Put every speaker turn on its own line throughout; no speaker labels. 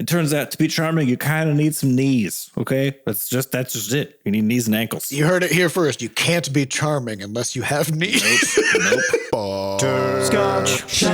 turns out to be charming, you kind of need some knees. Okay, that's just it. You need knees and ankles.
You heard it here first. You can't be charming unless you have knees.
Nope.
Butterscotch.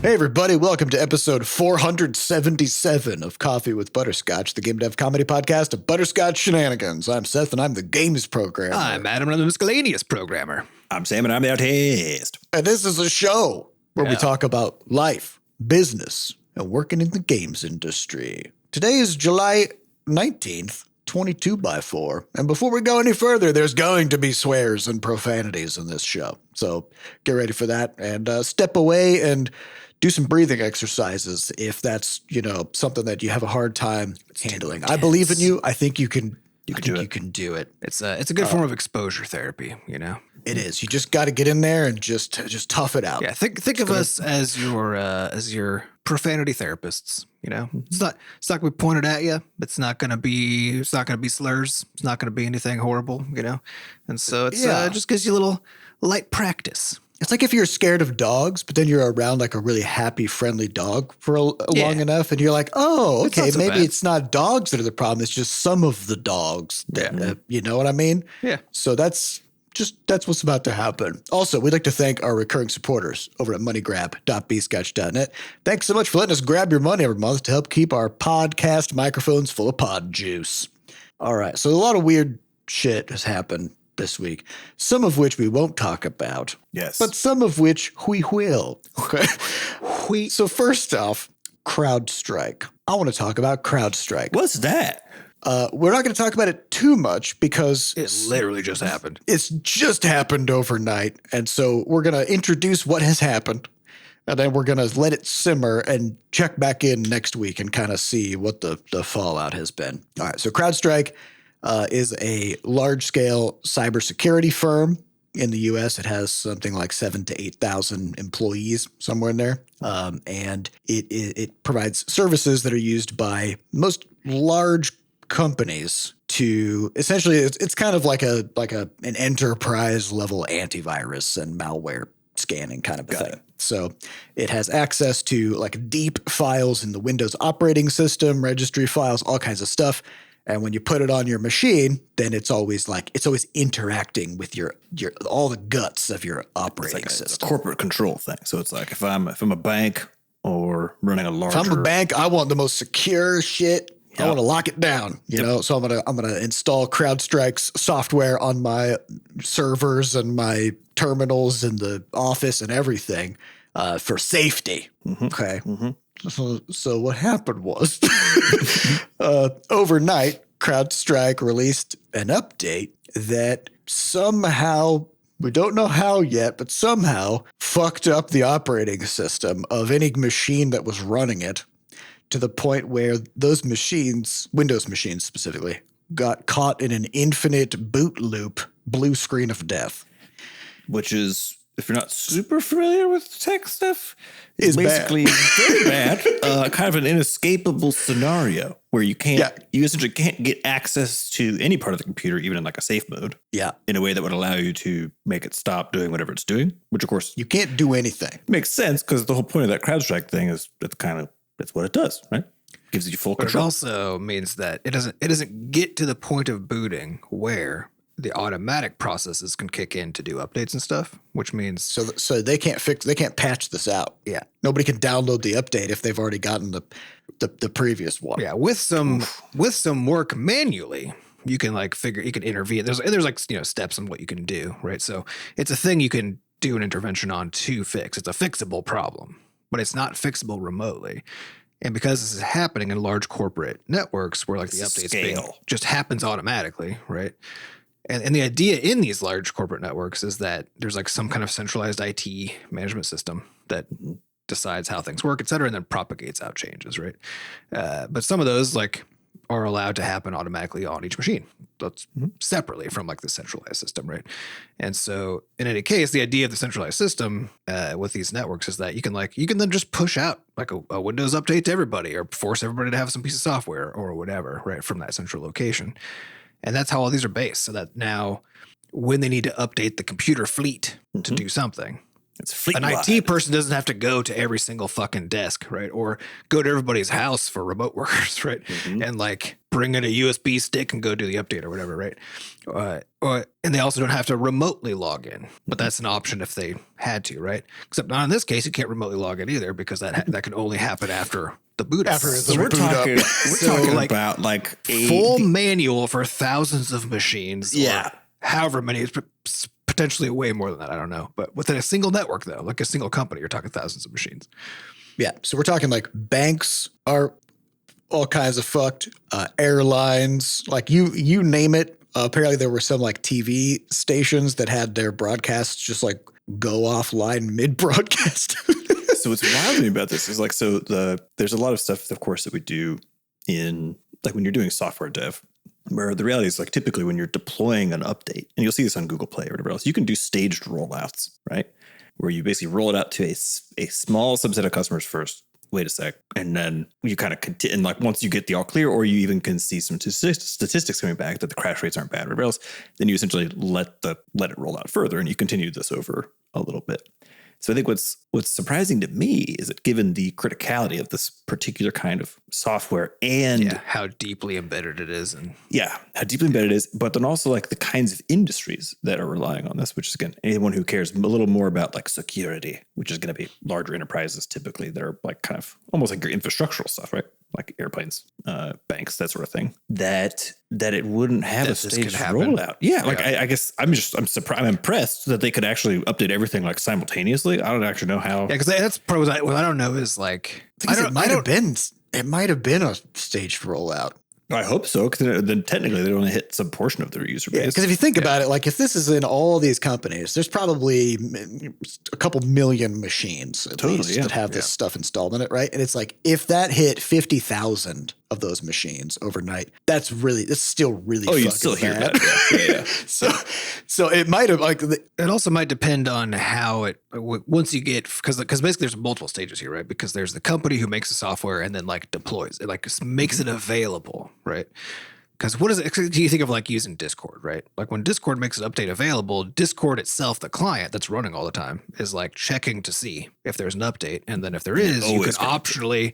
Hey everybody, welcome to episode 477 of Coffee with Butterscotch, the game dev comedy podcast of Butterscotch Shenanigans. I'm Seth and I'm the games programmer.
I'm Adam and I'm the miscellaneous programmer.
I'm Sam and I'm the artist.
And this is a show where we talk about life, business, and working in the games industry. Today is July 19th, 22x4. And before we go any further, there's going to be swears and profanities in this show. So get ready for that and step away and do some breathing exercises if that's, something that you have a hard time handling. I believe in you. I think you can. You can do it.
It's a good form of exposure therapy,
It is. You just got to get in there and just tough it out.
Yeah, think of us as your profanity therapists. It's not gonna be pointed at you. It's not gonna be slurs. It's not gonna be anything horrible. And so it's just gives you a little light practice.
It's like if you're scared of dogs, but then you're around like a really happy, friendly dog for long enough, and you're like, oh, okay, maybe it's not dogs that are the problem. It's just some of the dogs. You know what I mean?
Yeah.
So that's what's about to happen. Also, we'd like to thank our recurring supporters over at moneygrab.bscotch.net. Thanks so much for letting us grab your money every month to help keep our podcast microphones full of pod juice. All right, so a lot of weird shit has happened this week, some of which we won't talk about.
Yes.
But some of which we will. Okay. So first off, Crowdstrike. I want to talk about Crowdstrike.
What's that?
We're not going to talk about it too much because
it literally just happened.
It's just happened overnight. And so we're going to introduce what has happened. And then we're going to let it simmer and check back in next week and kind of see what the fallout has been. All right. So Crowdstrike is a large-scale cybersecurity firm in the U.S. It has something like 7,000 to 8,000 employees, somewhere in there, and it provides services that are used by most large companies to essentially. It's kind of like an enterprise level antivirus and malware scanning kind of a thing. So it has access to like deep files in the Windows operating system, registry files, all kinds of stuff. And when you put it on your machine, then it's always interacting with your all the guts of your operating system.
It's a corporate control thing. So it's like if I'm a bank or running a larger.
If I'm a bank, I want the most secure shit. Yep. I want to lock it down, you know. So I'm gonna install Crowdstrike's software on my servers and my terminals in the office and everything for safety. Mm-hmm. Okay. Mm-hmm. So what happened was overnight, CrowdStrike released an update that somehow, we don't know how yet, but somehow fucked up the operating system of any machine that was running it to the point where those machines, Windows machines specifically, got caught in an infinite boot loop blue screen of death.
Which is, if you're not super familiar with tech stuff,
is
basically very bad. Kind of an inescapable scenario where you essentially can't get access to any part of the computer, even in like a safe mode.
Yeah. In
a way that would allow you to make it stop doing whatever it's doing, which of course
you can't do anything.
Makes sense because the whole point of that CrowdStrike thing is that's what it does, right? Gives you full control.
It also means that it doesn't get to the point of booting where the automatic processes can kick in to do updates and stuff, which means
so they can't patch this out.
Yeah,
nobody can download the update if they've already gotten the previous one.
Yeah, with some work manually, you can intervene. There's like steps on what you can do, right? So it's a thing you can do an intervention on to fix. It's a fixable problem, but it's not fixable remotely. And because this is happening in large corporate networks where like the updates just happens automatically, right? And the idea in these large corporate networks is that there's like some kind of centralized IT management system that decides how things work, et cetera, and then propagates out changes, right? But some of those like are allowed to happen automatically on each machine. That's separately from like the centralized system, right? And so in any case, the idea of the centralized system with these networks is that you can then just push out like a Windows update to everybody or force everybody to have some piece of software or whatever, right, from that central location. And that's how all these are based. So that now when they need to update the computer fleet to do something,
It's fleet
an
wide.
IT person doesn't have to go to every single fucking desk, right? Or go to everybody's house for remote workers, right? And like bring in a USB stick and go do the update or whatever, right? And they also don't have to remotely log in, but that's an option if they had to, right? Except not in this case, you can't remotely log in either because that can only happen after the boot up.
After
So
the
we're
boot up.
talking,
like,
about like
full manual for thousands of machines.
Yeah.
Or however many, it's potentially way more than that. I don't know. But within a single network, though, like a single company, you're talking thousands of machines.
Yeah. So we're talking like banks are all kinds of fucked. Airlines, like you name it. Apparently there were some like TV stations that had their broadcasts just like go offline mid-broadcast.
So what's wild to me about this is like, there's a lot of stuff, of course, that we do in like when you're doing software dev, where the reality is like typically when you're deploying an update, and you'll see this on Google Play or whatever else, you can do staged rollouts, right? Where you basically roll it out to a small subset of customers first. Wait a sec. And then you kind of continue. And like once you get the all clear, or you even can see some statistics coming back that the crash rates aren't bad or whatever else, then you essentially let it roll out further, and you continue this over a little bit. So I think what's surprising to me is that given the criticality of this particular kind of software and
how deeply embedded it is. And
how deeply embedded it is, but then also like the kinds of industries that are relying on this, which is again, anyone who cares a little more about like security, which is going to be larger enterprises typically that are like kind of almost like your infrastructural stuff, right? Like airplanes, banks, that sort of thing, that it wouldn't have a staged rollout. Yeah. Like I guess I'm surprised. I'm impressed that they could actually update everything like simultaneusly. I don't actually know how.
Yeah. Because that's probably what I don't know is like,
it might have been a staged rollout.
I hope so, because then technically they only hit some portion of their user base.
Because if you think about it, like if this is in all these companies, there's probably a couple million machines at least that have this stuff installed in it, right? And it's like if that hit 50,000 of those machines overnight, that's still really fucking
you still hear
bad.
that.
So it might have like
it also might depend on how it once you get because basically there's multiple stages here, right? Because there's the company who makes the software and then like deploys it, like makes it available, right? Because what is it? Do you think of like using Discord, right? Like when Discord makes an update available, Discord itself, the client that's running all the time, is like checking to see if there's an update, and then if there is, you can optionally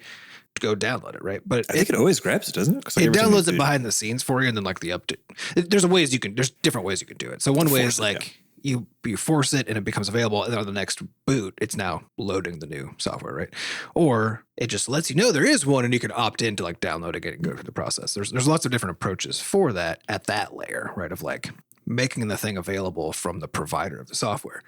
go download it, right? But
I think it always grabs it, doesn't it?
It downloads it behind the scenes for you, and then like the update. There's different ways you can do it. So one way is like you force it and it becomes available, and on the next boot, it's now loading the new software, right? Or it just lets you know there is one, and you can opt in to like download it and go through the process. There's lots of different approaches for that at that layer, right? Of like making the thing available from the provider of the software.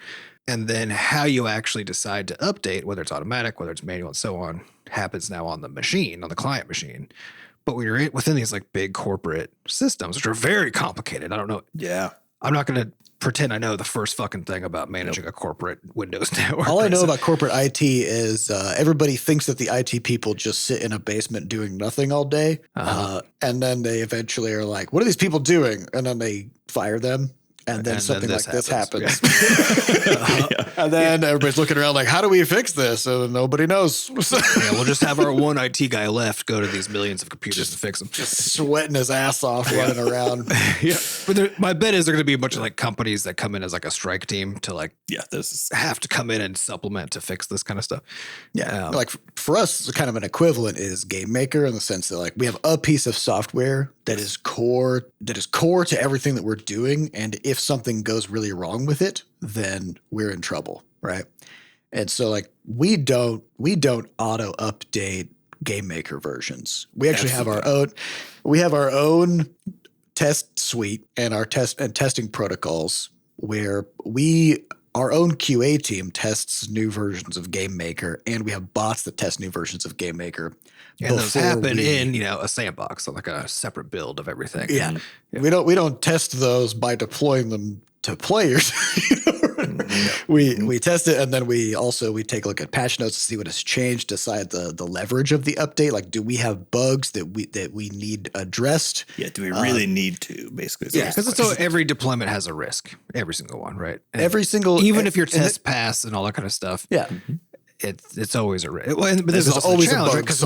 And then how you actually decide to update, whether it's automatic, whether it's manual, and so on, happens now on the machine, on the client machine. But when you're within these like big corporate systems, which are very complicated, I don't know.
Yeah.
I'm not going to pretend I know the first fucking thing about managing a corporate Windows network.
All I know about corporate IT is everybody thinks that the IT people just sit in a basement doing nothing all day. And then they eventually are like, what are these people doing? And then they fire them. And then something like this happens. And then everybody's looking around like, how do we fix this? And nobody knows.
We'll just have our one IT guy left go to these millions of computers to fix them.
Just sweating his ass off running around.
But my bet is there are going to be a bunch of like companies that come in as like a strike team to like have to come in and supplement to fix this kind of stuff.
Yeah. Like for us, kind of an equivalent is Game Maker in the sense that like we have a piece of software that is core to everything that we're doing. And if something goes really wrong with it, then we're in trouble, right? And so like we don't auto update Game Maker versions. We actually have our own test suite and our testing protocols where our own QA team tests new versions of Game Maker, and we have bots that test new versions of Game Maker.
And those happen in, a sandbox, so like a separate build of everything.
Yeah. We don't test those by deploying them to players. We test it, and then we take a look at patch notes to see what has changed, decide the leverage of the update. Like, do we have bugs that we need addressed?
Yeah, do we really need to, basically?
Yeah, because every deployment has a risk, every single one, right? And even if your tests pass and all that kind of stuff.
Yeah.
It's always a risk. But this is always a challenge because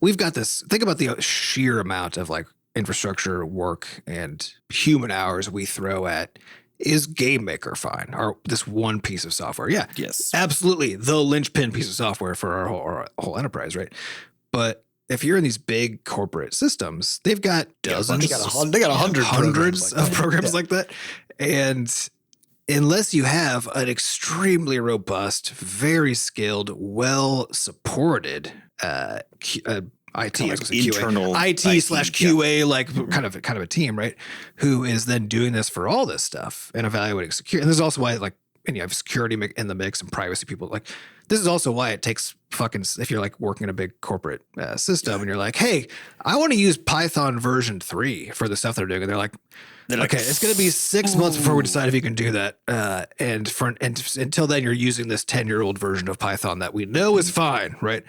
we've got this. Think about the sheer amount of like infrastructure work and human hours we throw at Is Game Maker fine? Or this one piece of software? Yeah.
Yes.
Absolutely. The linchpin piece of software for our whole enterprise, right? But if you're in these big corporate systems, they've got dozens.
They got 100
hundreds of programs like that. And unless you have an extremely robust, very skilled, well-supported IT,
like internal
IT/QA, like kind of a team, right? Who is then doing this for all this stuff and evaluating security. And this is also why, like, and you have security in the mix and privacy people. Like, this is also why it takes if you're like working in a big corporate system and you're like, hey, I want to use Python version 3 for the stuff they're doing. And they're like, okay, it's going to be 6 months before we decide if you can do that. And until then, you're using this 10-year-old version of Python that we know is fine, right?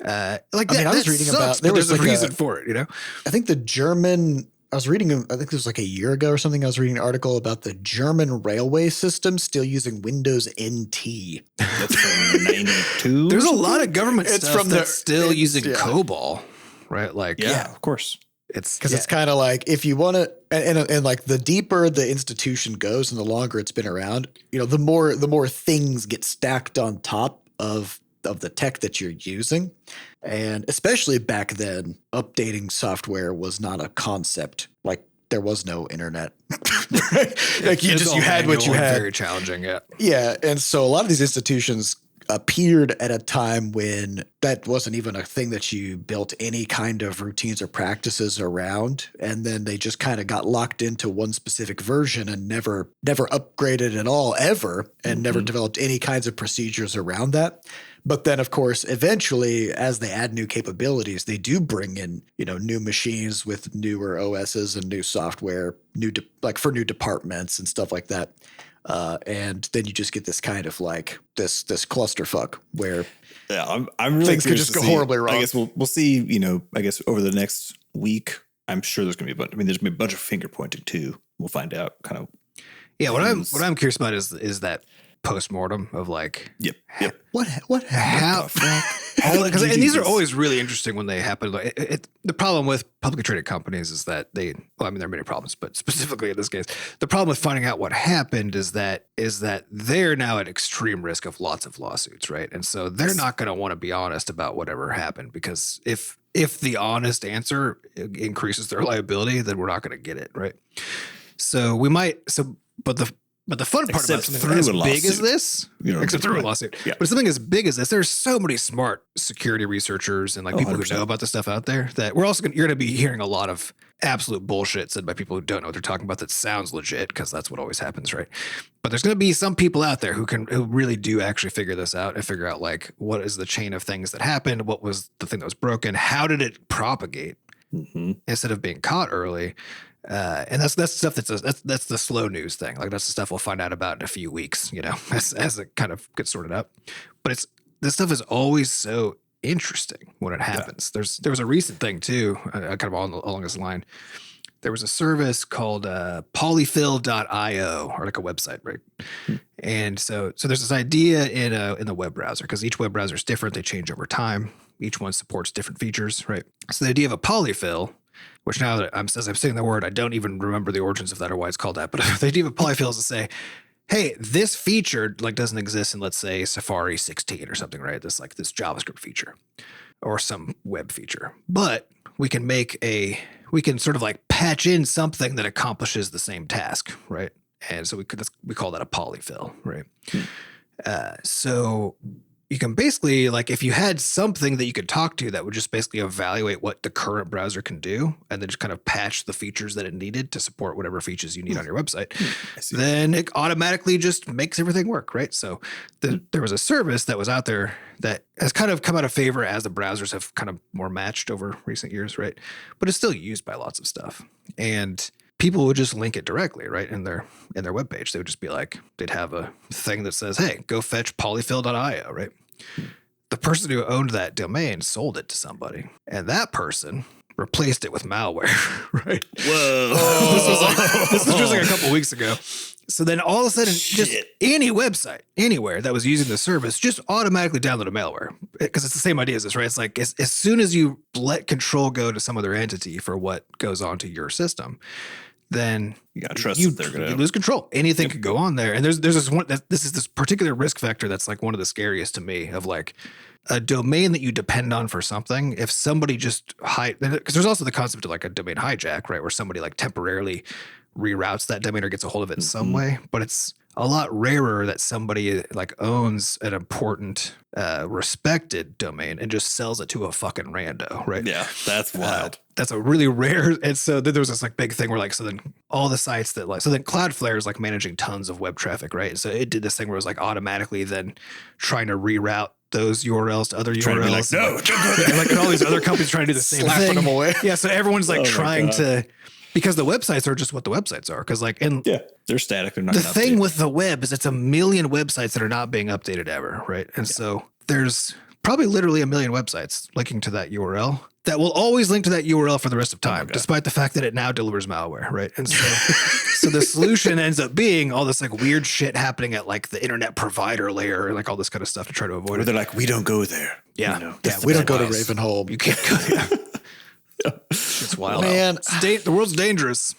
I was reading about there's a reason for it, you know.
I think I was reading, I think it was like a year ago or something. I was reading an article about the German railway system still using Windows NT.
That's from 92.
There's a lot of government stuff that's still using COBOL, right? Like,
yeah, of course.
It's because it's kind of like if you want to, and like the deeper the institution goes and the longer it's been around, you know, the more things get stacked on top of the tech that you're using. And especially back then, updating software was not a concept. Like there was no internet. Right? Like you had what you had.
Very challenging, yeah.
Yeah. And so a lot of these institutions appeared at a time when that wasn't even a thing that you built any kind of routines or practices around. And then they just kind of got locked into one specific version and never upgraded at all ever, and never developed any kinds of procedures around that. But then, of course, eventually, as they add new capabilities, they do bring in, you know, new machines with newer OSs and new software, for new departments and stuff like that. And then you just get this kind of like this clusterfuck where
I'm really
things could just go horribly wrong.
I guess we'll see. You know, I guess over the next week, I'm sure there's going to be there's going to be a bunch of finger pointing too. We'll find out kind of.
Yeah, what I'm curious about is that post-mortem of like,
yep.
What happened?
And these are always really interesting when they happen. The problem with publicly traded companies is that there are many problems, but specifically in this case, the problem with finding out what happened is that they're now at extreme risk of lots of lawsuits, right? And so they're not going to want to be honest about whatever happened, because if the honest answer increases their liability, then we're not going to get it, right? So we might. But the fun part about something as big as this, except through a lawsuit, but something as big as this, there's so many smart security researchers and like people 100%. Who know about this stuff out there that you're going to be hearing a lot of absolute bullshit said by people who don't know what they're talking about that sounds legit, because that's what always happens, right? But there's going to be some people out there who really do actually figure this out and figure out like what is the chain of things that happened, what was the thing that was broken, how did it propagate instead of being caught early. And that's stuff that's the slow news thing. Like that's the stuff we'll find out about in a few weeks, you know, as it kind of gets sorted out. But this stuff is always so interesting when it happens. Yeah. There was a recent thing too, kind of along this line. There was a service called polyfill.io, or like a website, right? And so there's this idea in the web browser, because each web browser is different. They change over time. Each one supports different features, right? So the idea of a polyfill, which now that as I'm saying the word, I don't even remember the origins of that or why it's called that. But the idea of a polyfill is to say, hey, this feature like doesn't exist in, let's say, Safari 16 or something, right? This JavaScript feature or some web feature. But we can sort of like patch in something that accomplishes the same task, right? And so we call that a polyfill, right? So you can basically, like, if you had something that you could talk to that would just basically evaluate what the current browser can do and then just kind of patch the features that it needed to support whatever features you need on your website, then it automatically just makes everything work, right? So there was a service that was out there that has kind of come out of favor as the browsers have kind of more matched over recent years, right? But it's still used by lots of stuff. And people would just link it directly, right, in their webpage. They would just be like, they'd have a thing that says, hey, go fetch polyfill.io, right? The person who owned that domain sold it to somebody, and that person replaced it with malware, right?
Whoa.
This was just like a couple of weeks ago. So then all of a sudden, just any website, anywhere that was using the service just automatically downloaded malware, because it's the same idea as this, right? It's like as soon as you let control go to some other entity for what goes onto your system, then
You gotta trust
you
that they're gonna
lose control. Anything could go on there. And there's this one, this is this particular risk factor that's like one of the scariest to me, of like a domain that you depend on for something. If somebody just because there's also the concept of like a domain hijack, right? Where somebody like temporarily reroutes that domain or gets a hold of it in some way, but it's a lot rarer that somebody like owns an important, respected domain and just sells it to a fucking rando, right?
Yeah, that's wild.
That's a really rare. And so then there was this like big thing where like, so then all the sites that like, so then Cloudflare is like managing tons of web traffic, right? So it did this thing where it was like automatically then trying to reroute those URLs to other
Trying
URLs.
to be like, no,
and like and all these other companies trying to do the same
Slapping
thing.
them away.
Yeah. So everyone's like
Oh my
trying
God.
to, because the websites are just what the websites are. Cause like, and
yeah, they're static. They're not
the
gonna
thing
update.
with the web is it's a million websites that are not being updated ever, right? And so there's probably literally a million websites linking to that URL that will always link to that URL for the rest of time, despite the fact that it now delivers malware, right? And so, so the solution ends up being all this like weird shit happening at like the internet provider layer and like all this kind of stuff to try to avoid
Where
it.
they're like, we don't go there.
Yeah,
You know,
yeah,
We don't go to
advice.
Ravenholm.
You can't go there. It's wild.
Man,
The world's dangerous.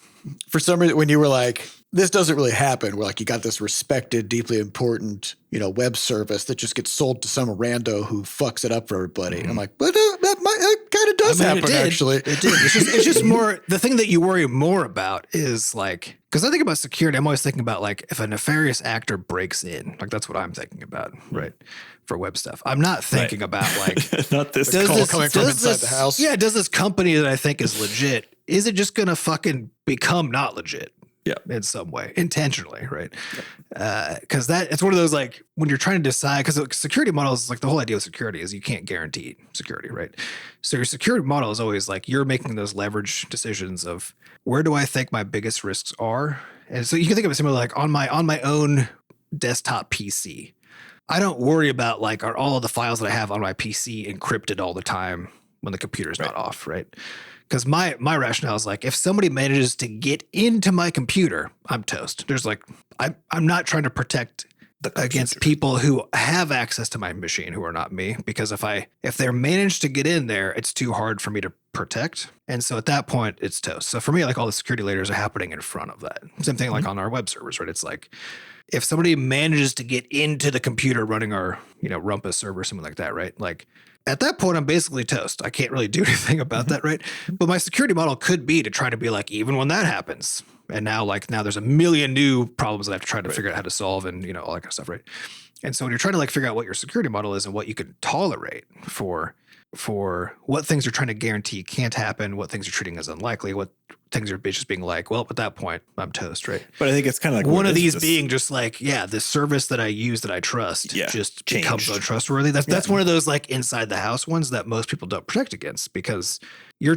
for some reason, when you were like, this doesn't really happen, where like you got this respected, deeply important, web service that just gets sold to some rando who fucks it up for everybody. I'm like, but that kind of does happen, actually.
It did. It's just more, the thing that you worry more about is like, because I think about security, I'm always thinking about like if a nefarious actor breaks in, like that's what I'm thinking about, right? For web stuff. I'm not thinking about like,
not this.
call coming from inside the house.
Yeah, does this company that I think is legit, is it just going to fucking become not legit?
Yeah.
In some way, intentionally, right? Because it's one of those like when you're trying to decide, because security models, like the whole idea of security is you can't guarantee security, right? So your security model is always like you're making those leverage decisions of where do I think my biggest risks are, and so you can think of it similar like on my own desktop PC. I don't worry about like are all of the files that I have on my PC encrypted all the time when the computer's not off, right? Because my rationale is like, if somebody manages to get into my computer, I'm toast. There's like, I'm not trying to protect against people who have access to my machine who are not me. Because if they're managed to get in there, it's too hard for me to protect. And so at that point, it's toast. So for me, like all the security layers are happening in front of that. Same thing like on our web servers, right? It's like, if somebody manages to get into the computer running our, Rumpus server, something like that, right? Like, at that point, I'm basically toast. I can't really do anything about that, right? But my security model could be to try to be like, even when that happens, and now there's a million new problems that I have to try to figure out how to solve and, all that kind of stuff, right? And so when you're trying to like figure out what your security model is and what you can tolerate for what things you're trying to guarantee can't happen, what things you're treating as unlikely, what things are just being like, well, at that point, I'm toast, right?
But I think it's kind of like
one of these being just like, yeah, the service that I use that I trust just becomes untrustworthy. That's one of those like inside the house ones that most people don't protect against because you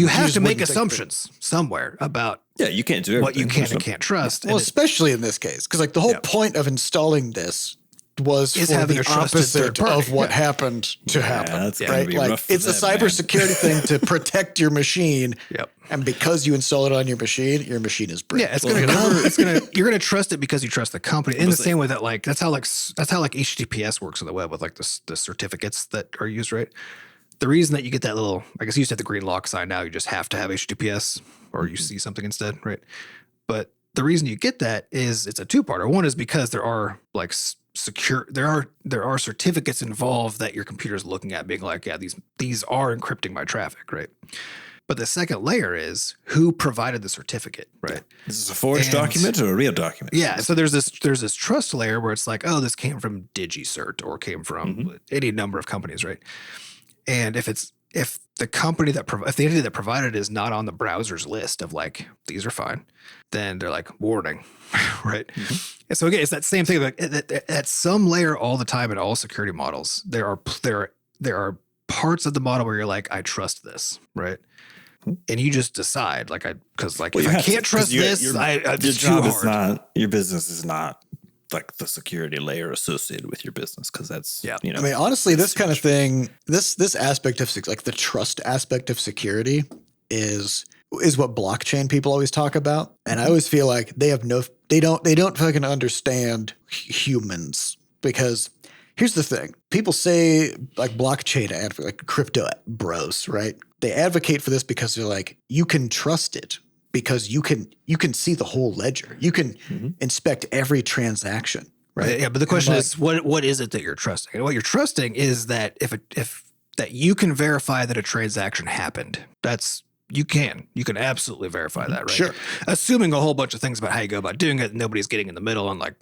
have to make assumptions somewhere about
you can't do
what you can and can't trust.
Well, especially in this case, because like the whole point of installing this was for
having
the
a trusted third
opposite
party.
of what happened to happen,
that's gonna
right?
be
Like
rough for
it's a
them, man.
cybersecurity thing to protect your machine.
Yep.
And because you install it on your machine is bricked.
Yeah, you're gonna trust it because you trust the company. In the same way that like that's how HTTPS works on the web with like the certificates that are used, right? The reason that you get that little, I guess you used to have the green lock sign, now you just have to have HTTPS or you see something instead, right? But the reason you get that is it's a two-parter. One is because there are like there are certificates involved that your computer is looking at being like, yeah, these are encrypting my traffic, right? But the second layer is who provided the certificate, right?
Is this a forged document or a real document?
Yeah. So there's this trust layer where it's like, oh, this came from DigiCert or came from any number of companies, right? And if the company if the entity that provided it is not on the browser's list of like, these are fine, then they're like, warning, right? And so again, it's that same thing. Like at some layer all the time in all security models, there are parts of the model where you're like, I trust this, right? And you just decide, like, if I can't trust this, it's too hard.
Your business is not like the security layer associated with your business because that's
I mean, honestly, this kind of thing, this aspect of like the trust aspect of security is what blockchain people always talk about, and I always feel like they don't fucking understand humans because. Here's the thing. People say like blockchain like crypto bros, right? They advocate for this because they're like, you can trust it because you can see the whole ledger. You can inspect every transaction, right?
Yeah, but the question is, what is it that you're trusting? And what you're trusting is that if that you can verify that a transaction happened. You can absolutely verify that, right?
Sure.
Assuming a whole bunch of things about how you go about doing it, nobody's getting in the middle and like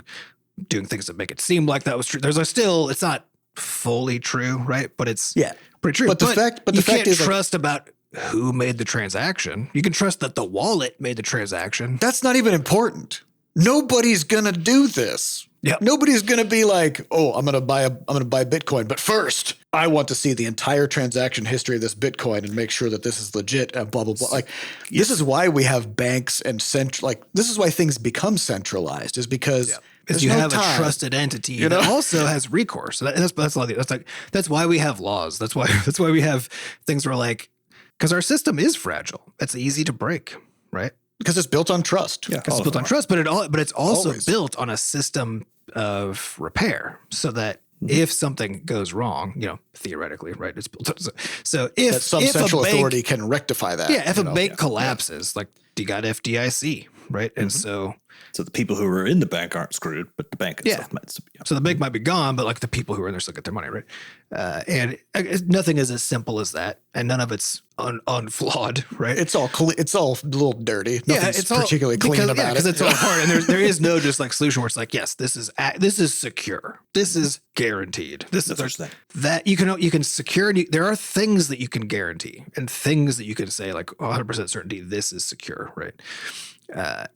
doing things that make it seem like that was true. It's not fully true, right? But it's pretty true.
But the fact is,
can't trust about who made the transaction. You can trust that the wallet made the transaction.
That's not even important. Nobody's gonna do this.
Yeah.
Nobody's gonna be like, oh, I'm gonna buy Bitcoin, but first I want to see the entire transaction history of this Bitcoin and make sure that this is legit and blah blah blah. Like this is why we have banks and this is why things become centralized, is because
Because you have a trusted entity that also has recourse. That's why we have laws. That's why we have things where like, because our system is fragile. It's easy to break, right?
Because it's built on trust.
Yeah, because it's built on trust, but it's also built on a system of repair, so that if something goes wrong, theoretically, right? It's built. So if
some central authority can rectify that.
Yeah, if a bank collapses, like you got FDIC, right? And so
the people who are in the bank aren't screwed, but the bank itself might still be.
So the bank might be gone, but like the people who are in there still get their money, right? And nothing is as simple as that, and none of it's unflawed, right?
It's all it's all a little dirty. Nothing's
it's
particularly clean about it.
Because it's all hard, and there is no just like solution where it's like, yes, this is secure, this is guaranteed, this is that you can secure. There are things that you can guarantee, and things that you can say like 100% certainty this is secure, right?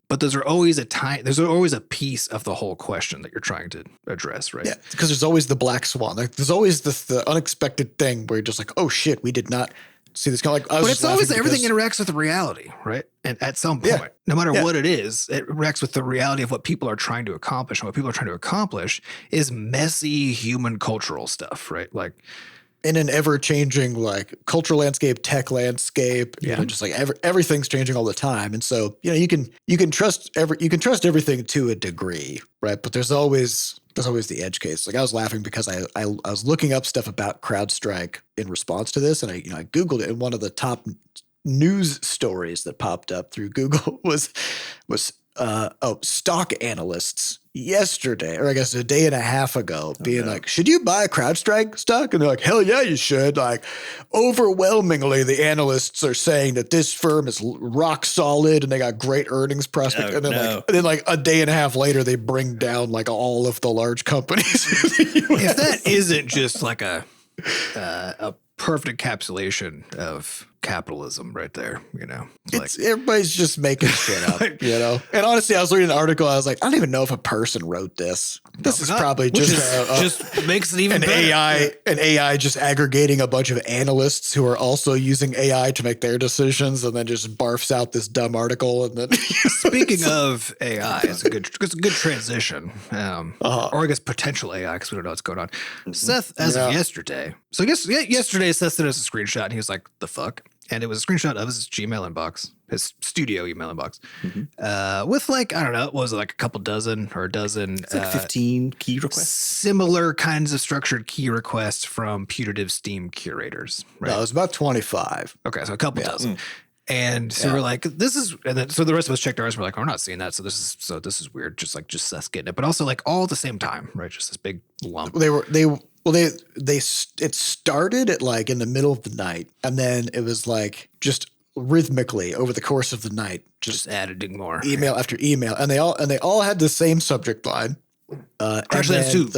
But there's always a piece of the whole question that you're trying to address, right?
Yeah, because there's always the black swan. Like, there's always the unexpected thing where you're just like, oh shit, we did not see this kind of like.
But it's always everything interacts with reality, right? And at some point, no matter what it is, it interacts with the reality of what people are trying to accomplish. And what people are trying to accomplish is messy human cultural stuff, right? Like,
in an ever-changing like cultural landscape, tech landscape, just like everything's changing all the time, and so you can trust everything to a degree, right? But there's always the edge case. Like I was laughing because I was looking up stuff about CrowdStrike in response to this, and I Googled it, and one of the top news stories that popped up through Google was stock analysts yesterday, or I guess a day and a half ago, being like, should you buy CrowdStrike stock? And they're like, hell yeah, you should. Like, overwhelmingly, the analysts are saying that this firm is rock solid and they got great earnings prospects. And then like a day and a half later, they bring down like all of the large companies.
If that isn't just like a perfect encapsulation of capitalism right there,
It's everybody's just making shit up, And honestly, I was reading an article. I was like, I don't even know if a person wrote this. This is probably
just makes it even
better. An AI just aggregating a bunch of analysts who are also using AI to make their decisions, and then just barfs out this dumb article. And then
speaking of AI, it's a good transition, or I guess potential AI, because we don't know what's going on. Seth, as of yesterday, yesterday Seth sent us a screenshot, and he was like, "The fuck." And it was a screenshot of his Gmail inbox, his studio email inbox, with like, I don't know, what was it, like a couple dozen or a dozen?
It's like 15 key requests.
Similar kinds of structured key requests from putative Steam curators, right?
No, it was about 25.
Okay, so a couple dozen. And so we're like, this is, and then so the rest of us checked ours. We're like, we're not seeing that. So this is weird. Just Seth's getting it, but also like all at the same time, right? Just this big lump.
It started at like in the middle of the night, and then it was like just rhythmically over the course of the night, just
adding more
email after email, and they all had the same subject line.
Crashlands 2.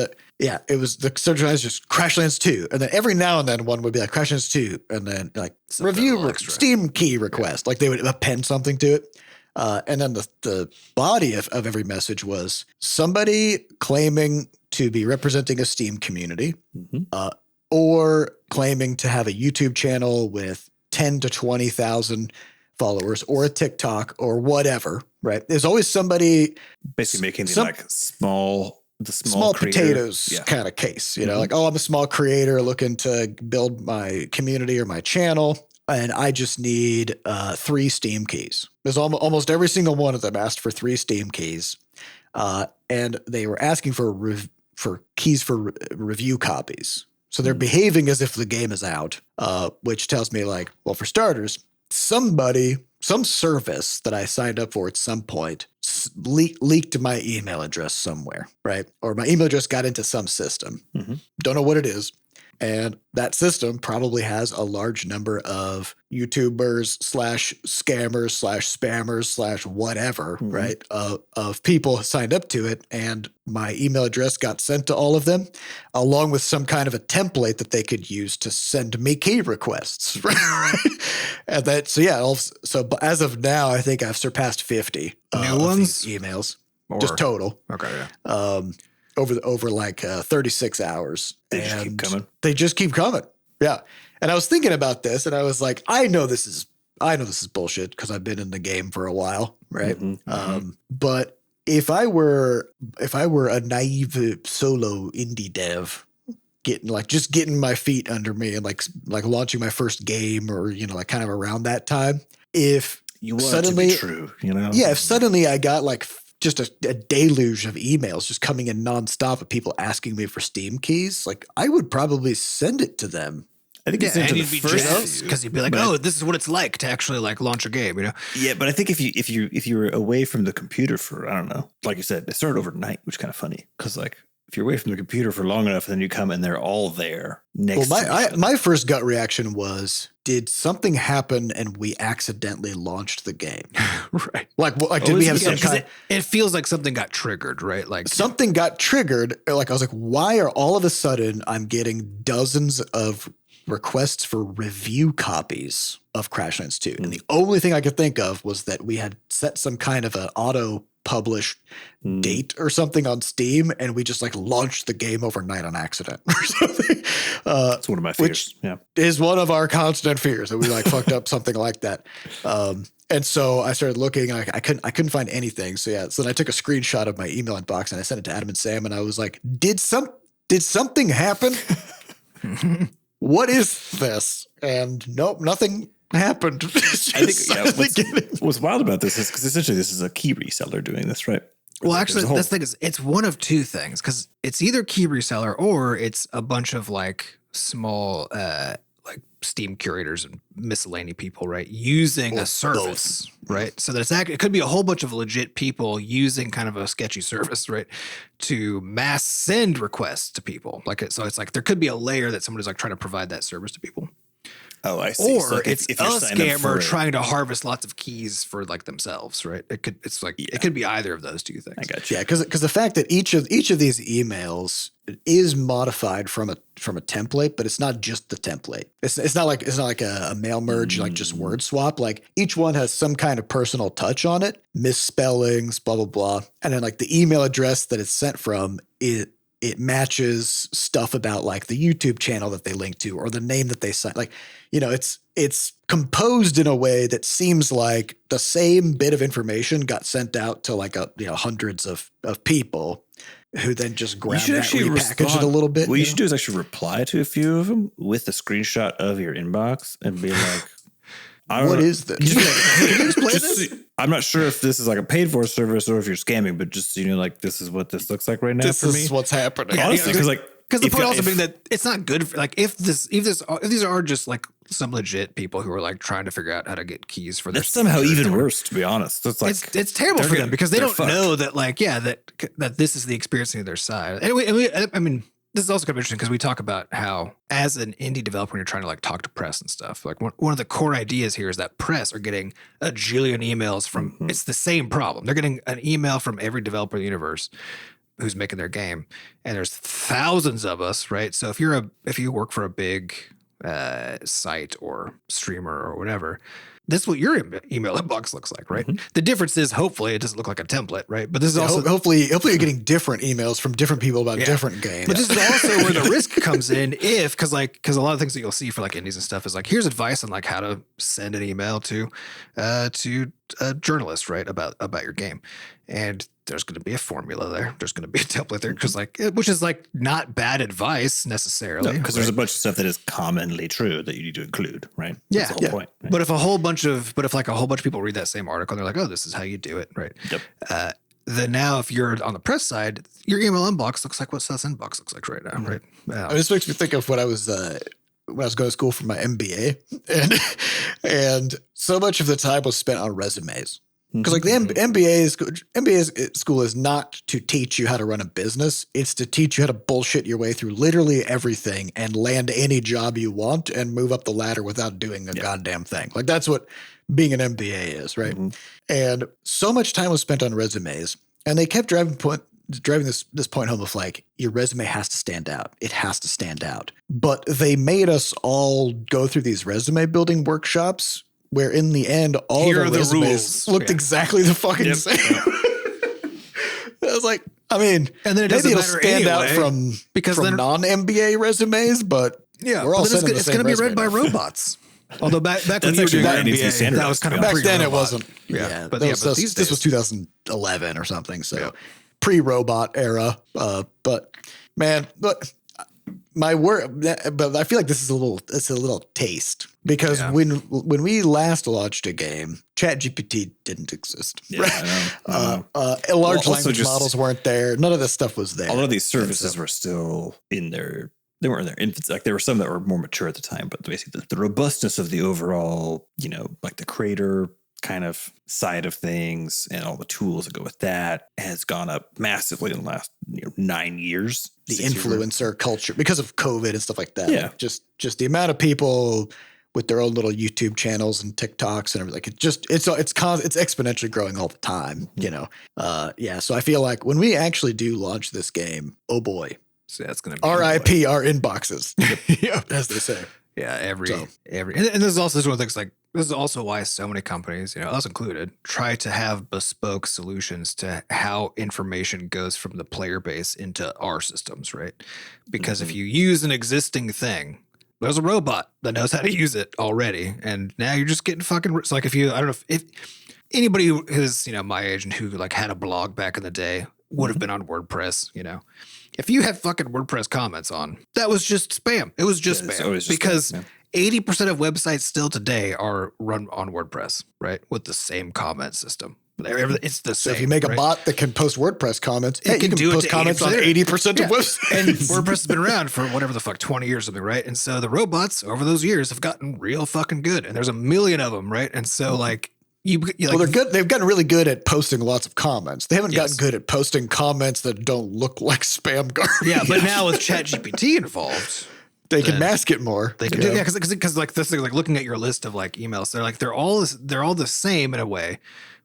It was the subject line is just Crashlands 2, and then every now and then one would be like Crashlands 2, and then like review Steam key request, like they would append something to it. And then the body of every message was somebody claiming to be representing a Steam community, or claiming to have a YouTube channel with 10 to 20,000 followers, or a TikTok, or whatever. Right? There's always somebody
basically making the small
potatoes kind of case. Like, oh, I'm a small creator looking to build my community or my channel, and I just need 3 Steam keys. There's almost every single one of them asked for 3 Steam keys, and they were asking for keys for review copies. So they're behaving as if the game is out, which tells me like, well, for starters, somebody some service that I signed up for at some point leaked my email address somewhere, right? Or my email address got into some system.
Mm-hmm.
Don't know what it is. And that system probably has a large number of YouTubers / scammers / spammers / whatever, right? Of people signed up to it. And my email address got sent to all of them, along with some kind of a template that they could use to send me key requests. Right? And that, so as of now, I think I've surpassed 50
new ones?
These emails,
Or,
just total.
Okay, yeah.
Over like 36 hours.
They just keep coming.
They just keep coming. Yeah. And I was thinking about this and I was like, I know this is bullshit because I've been in the game for a while. Right. But if I were a naive solo indie dev getting my feet under me and like launching my first game or, like kind of around that time, if
You want
suddenly,
it to be true,
Yeah. If suddenly I got like just a deluge of emails just coming in nonstop of people asking me for Steam keys, like I would probably send it to them.
I think it's into
and
the
you'd be
first
jealous because you'd be like, "Oh, this is what it's like to actually like launch a game,"
Yeah, but I think if you were away from the computer for, I don't know, like you said, it started overnight, which is kind of funny because like if you're away from the computer for long enough, then you come and they're all there next.
Well, my first gut reaction was, did something happen and we accidentally launched the game?
Right.
Like did we have some kind?
It feels like something got triggered, right? Like
something got triggered. Like I was like, why are all of a sudden I'm getting dozens of requests for review copies of Crashlands 2? And the only thing I could think of was that we had set some kind of an auto publish date or something on Steam, and we just like launched the game overnight on accident or something.
That's one of my fears.
Which
yeah,
is one of our constant fears that we like fucked up something like that. And so I started looking. I couldn't find anything. So then I took a screenshot of my email inbox and I sent it to Adam and Sam, and I was like, "Did something happen? What is this?" And nope, nothing happened.
I think what's wild about this is because essentially this is a key reseller doing this, right?
Well, actually, the thing is, it's one of two things because it's either key reseller or it's a bunch of like small like Steam curators and miscellany people, right? Using a service, right? So that it could be a whole bunch of legit people using kind of a sketchy service, right? To mass send requests to people. So it's like there could be a layer that somebody's like trying to provide that service to people.
Oh, I see.
Or
so like
it's a scammer trying to harvest lots of keys for like themselves, right? It could be either of those two things.
I got you.
Yeah, because the fact that each of these emails is modified from a template, but it's not just the template. It's not like a mail merge, like just word swap. Like each one has some kind of personal touch on it, misspellings, blah blah blah, and then like the email address that it's sent from it matches stuff about like the YouTube channel that they link to or the name that they cite. Like, it's composed in a way that seems like the same bit of information got sent out to like hundreds of people who then just grab that, repackage it a little bit.
What you should do is actually reply to a few of them with a screenshot of your inbox and be like,
what is this?
Can you explain this?
I'm not sure if this is like a paid for service or if you're scamming, but just, like, this is what this looks like right now for me.
This is what's happening.
Honestly,
because the point also being that it's not good for, like, if these are just like some legit people who are like trying to figure out how to get keys for their
that's somehow even worse, to be honest. It's like
it's terrible for them because they don't know that that this is the experience on their side. Anyway, I mean, this is also kind of interesting because we talk about how as an indie developer, when you're trying to like talk to press and stuff, like one of the core ideas here is that press are getting a jillion emails from, it's the same problem. They're getting an email from every developer in the universe who's making their game. And there's thousands of us, right? So if you work for a big site or streamer or whatever, this is what your email inbox looks like, right? The difference is hopefully it doesn't look like a template, right? But this is also
hopefully you're getting different emails from different people about different games.
But this is also where the risk comes in, because a lot of things that you'll see for like indies and stuff is like, here's advice on like how to send an email to a journalist, right, about your game, and there's going to be a formula there. There's going to be a template there which is like not bad advice necessarily.
Because there's a bunch of stuff that is commonly true that you need to include, right?
That's
the whole point. Right?
But if a whole bunch of people read that same article and they're like, oh, this is how you do it, right?
Yep.
Then now if you're on the press side, your email inbox looks like what Seth's inbox looks like right now, right?
This makes me think of when I was when I was going to school for my MBA, and so much of the time was spent on resumes. Because like the MBA school is not to teach you how to run a business. It's to teach you how to bullshit your way through literally everything and land any job you want and move up the ladder without doing a goddamn thing. Like that's what being an MBA is, right? And so much time was spent on resumes, and they kept driving this point home of like, your resume has to stand out. It has to stand out. But they made us all go through these resume building workshops where in the end, all of the resumes looked exactly the fucking same. I was like, I mean,
and then
maybe it'll stand out from non-MBA resumes, but we're all sending the same resume.
It's going to be read by robots. Although back when you were doing MBA, that was kind of
back then it wasn't.
But
this was 2011 or something. So pre-robot era. But man, my word, but I feel like it's a little taste because when we last launched a game, ChatGPT didn't exist. Large language models weren't there. None of this stuff was there.
A lot of these services were still in their. They weren't in their infancy. Like there were some that were more mature at the time, but basically the robustness of the overall, like the creator kind of side of things and all the tools that go with that has gone up massively in the last 9 years.
The influencer culture because of COVID and stuff like that.
Yeah.
Like just the amount of people with their own little YouTube channels and TikToks and everything. It's exponentially growing all the time, So I feel like when we actually do launch this game, oh boy.
So that's going to be
RIP our inboxes. As they say.
Yeah, every and this is also one of the things like this is also why so many companies, us included, try to have bespoke solutions to how information goes from the player base into our systems, right? Because if you use an existing thing, there's a robot that knows how to use it already, and now you're just getting fucking. It's like I don't know if anybody who's my age and who like had a blog back in the day would have been on WordPress, If you had fucking WordPress comments on, that was just spam. It was just spam because 80% of websites still today are run on WordPress, right? With the same comment system. It's the same.
So if you make a bot that can post WordPress comments, you can post comments on 80% of websites.
And WordPress has been around for whatever the fuck, 20 years or something, right? And so the robots over those years have gotten real fucking good. And there's a million of them, right? And so like,
they're good. They've gotten really good at posting lots of comments. They haven't gotten good at posting comments that don't look like spam garbage.
Yeah, but now with ChatGPT involved,
they can mask it more.
They can do because like this thing, like looking at your list of like emails, they're all the same in a way,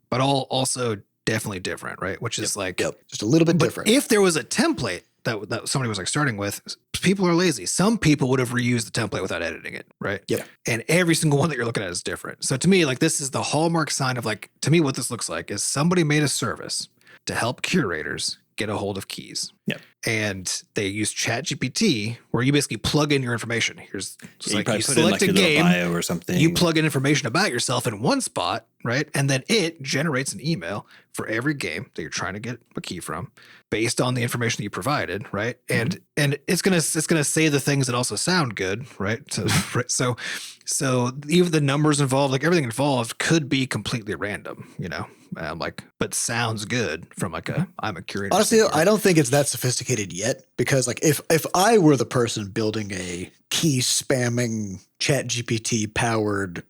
but all also definitely different, right? Which is
just a little bit different.
If there was a template that somebody was like starting with, people are lazy. Some people would have reused the template without editing it, right?
Yeah.
And every single one that you're looking at is different. So to me, like this is the hallmark sign of like, to me, what this looks like is somebody made a service to help curators get a hold of keys.
Yeah.
And they use ChatGPT where you basically plug in your information. Here's
you select a game bio or something.
You plug in information about yourself in one spot, right? And then it generates an email for every game that you're trying to get a key from based on the information that you provided, right? And it's gonna say the things that also sound good, right? So even the numbers involved, like everything involved, could be completely random, but sounds good from like I'm a curator.
Honestly, I don't think it's that sophisticated yet because like if I were the person building a key spamming ChatGPT powered,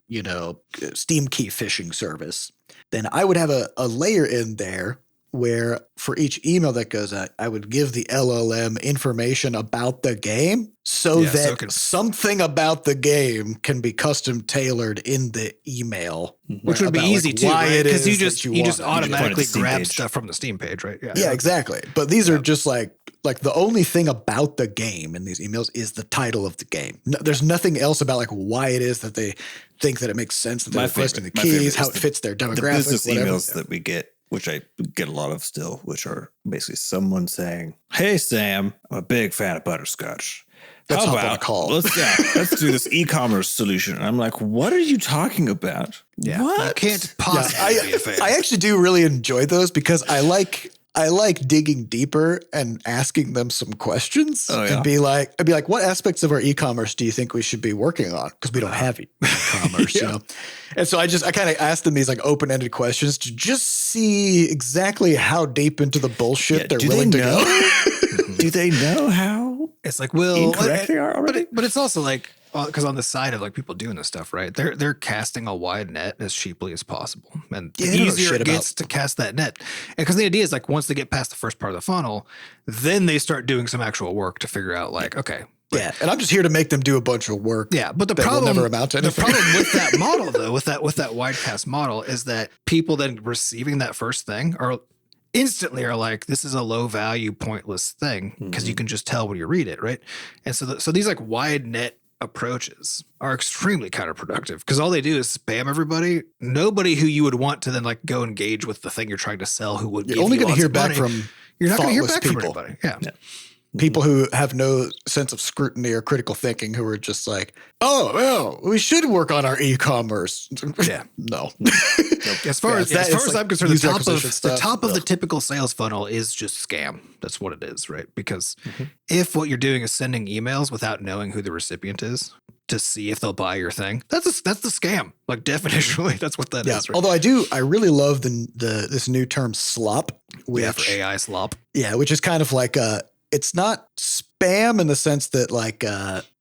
Steam key phishing service, then I would have a layer in there where for each email that goes out, I would give the LLM information about the game so something about the game can be custom tailored in the email.
Which would be easy too, right? Because you just automatically grab stuff from the Steam page, right?
Yeah, exactly. But these are just like the only thing about the game in these emails is the title of the game. No, there's nothing else about like why it is that they think that it makes sense that they're requesting the keys, how it fits their demographic. The
business emails that we get, which I get a lot of still, which are basically someone saying, "Hey Sam, I'm a big fan of Butterscotch.
Let's hop on a call.
Let's do this e-commerce solution." And I'm like, "What are you talking about?
Yeah,
what?
I can't possibly be a fan."
I actually do really enjoy those because I like digging deeper and asking them some questions and be like, what aspects of our e-commerce do you think we should be working on? Because we don't have e-commerce, And so I kind of asked them these like open-ended questions to just see exactly how deep into the bullshit they're willing to go.
Do they know how?
It's like, well,
incorrect they are already?
But it's also like, because on the side of like people doing this stuff, right? They're casting a wide net as cheaply as possible, and the easier it gets to cast that net. And because the idea is like once they get past the first part of the funnel, then they start doing some actual work to figure out like, okay.
Yeah, and I'm just here to make them do a bunch of work.
Yeah, but the problem
will never amount to anything.
The problem with that model, though, with that wide cast model, is that people then receiving that first thing are instantly like, this is a low value, pointless thing because you can just tell when you read it, right? And so these like wide net approaches are extremely counterproductive because all they do is spam everybody. Nobody who you would want to then like go engage with the thing you're trying to sell who would.
You're only going to hear back from.
You're not going to hear back
people.
from anybody. Yeah.
People who have no sense of scrutiny or critical thinking who are just like, oh, well, we should work on our e-commerce.
Yeah.
No.
As far as I'm concerned, the top of the typical sales funnel is just scam. That's what it is, right? Because if what you're doing is sending emails without knowing who the recipient is to see if they'll buy your thing, that's the scam. Like definitionally, that's what that is. Right?
Although I really love this new term slop.
For AI slop.
Yeah, which is kind of like it's not spam in the sense that like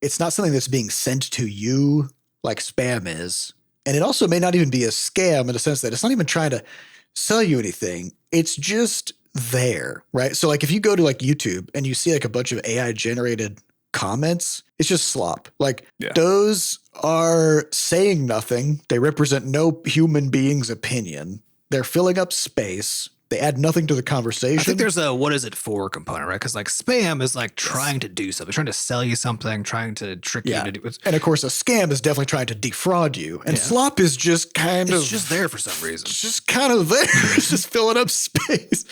it's not something that's being sent to you like spam is. And it also may not even be a scam in the sense that it's not even trying to sell you anything. It's just there, right? So like if you go to like YouTube and you see like a bunch of AI generated comments, it's just slop. Like those are saying nothing. They represent no human being's opinion. They're filling up space. They add nothing to the conversation.
I think there's a what is it for component, right? Because like spam is like trying to do something, trying to sell you something, trying to trick you to do it.
And of course, a scam is definitely trying to defraud you. And slop is just it's
just there for some reason.
It's just kind of there. It's just filling up space.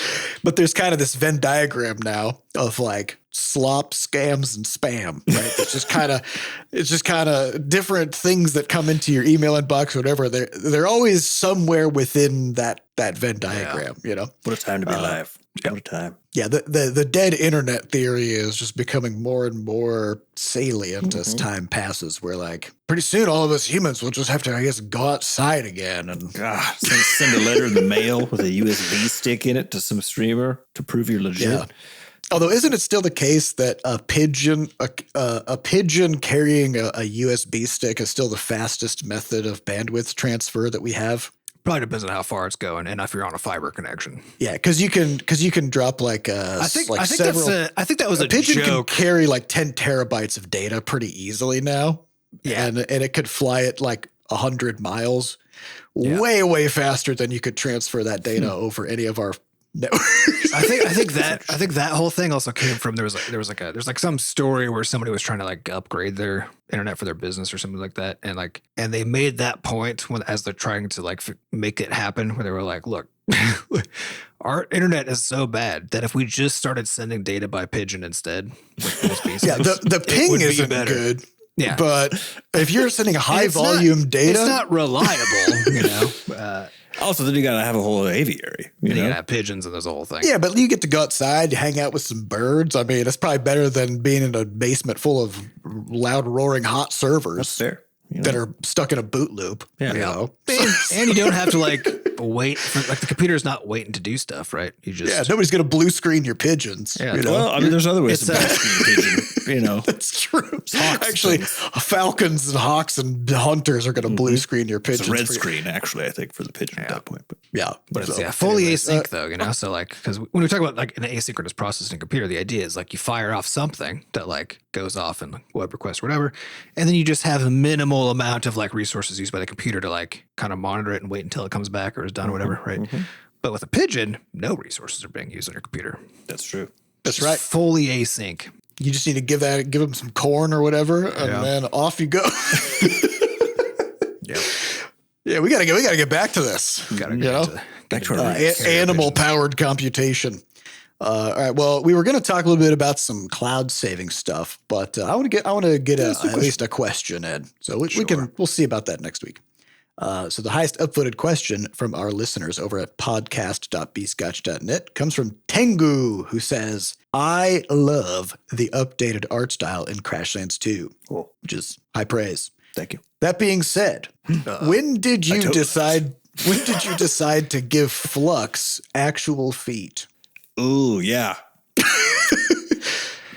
But there's kind of this Venn diagram now of like slop, scams, and spam, right? It's just kind of different things that come into your email inbox or whatever. They're always somewhere within that Venn diagram, you know?
What a time to be alive. What a time.
Yeah, the dead internet theory is just becoming more and more salient as time passes. Where like pretty soon all of us humans will just have to, I guess, go outside again and
send a letter in the mail with a USB stick in it to some streamer to prove you're legit.
Yeah. Although, isn't it still the case that a pigeon carrying a USB stick is still the fastest method of bandwidth transfer that we have?
Probably depends on how far it's going and if you're on a fiber connection.
Yeah, because you can drop like
I think that was a
pigeon
joke.
Can carry like 10 terabytes of data pretty easily now. Yeah, and it could fly at like 100 miles, way faster than you could transfer that data over any of our networks.
I think that whole thing also came from there's like some story where somebody was trying to like upgrade their internet for their business or something like that, and they made that point as they're trying to like make it happen, where they were like, look, our internet is so bad that if we just started sending data by pigeon instead,
the ping isn't good.
Yeah,
but if you're sending high volume data,
it's not reliable, you know.
Also, then you got to have a whole aviary. You
gotta have pigeons and there's a whole thing.
Yeah, but you get to go outside, hang out with some birds. I mean, that's probably better than being in a basement full of loud, roaring, hot servers.
That's fair.
That are stuck in a boot loop.
Yeah.
You know?
And you don't have to like wait for, like the computer's not waiting to do stuff, right? You just
nobody's gonna blue screen your pigeons.
Yeah.
You know?
Well, I mean, there's other ways to blue screen a pigeon. You know,
that's true. Actually, falcons and hawks and hunters are gonna blue screen your pigeons.
It's a red screen, actually, I think, for the pigeon at that point. But
but it's fully async though, you know. So like, because when we talk about like an asynchronous processing computer, the idea is like you fire off something that like goes off in web request or whatever, and then you just have a minimal amount of like resources used by the computer to like kind of monitor it and wait until it comes back or is done or whatever, right? But with a pigeon, no resources are being used on your computer.
That's true.
That's right.
Fully async.
You just need to give them some corn or whatever, and then off you go. Yeah, we gotta get back to this.
Back to
our animal powered computation. All right. Well, we were going to talk a little bit about some cloud saving stuff, but I want to get at least a question, Ed. So we'll see about that next week. So the highest upvoted question from our listeners over at podcast.bscotch.net comes from Tengu, who says, "I love the updated art style in Crashlands 2, which is high praise.
Thank you.
That being said, when did you decide to give Flux actual feet?"
Ooh, yeah.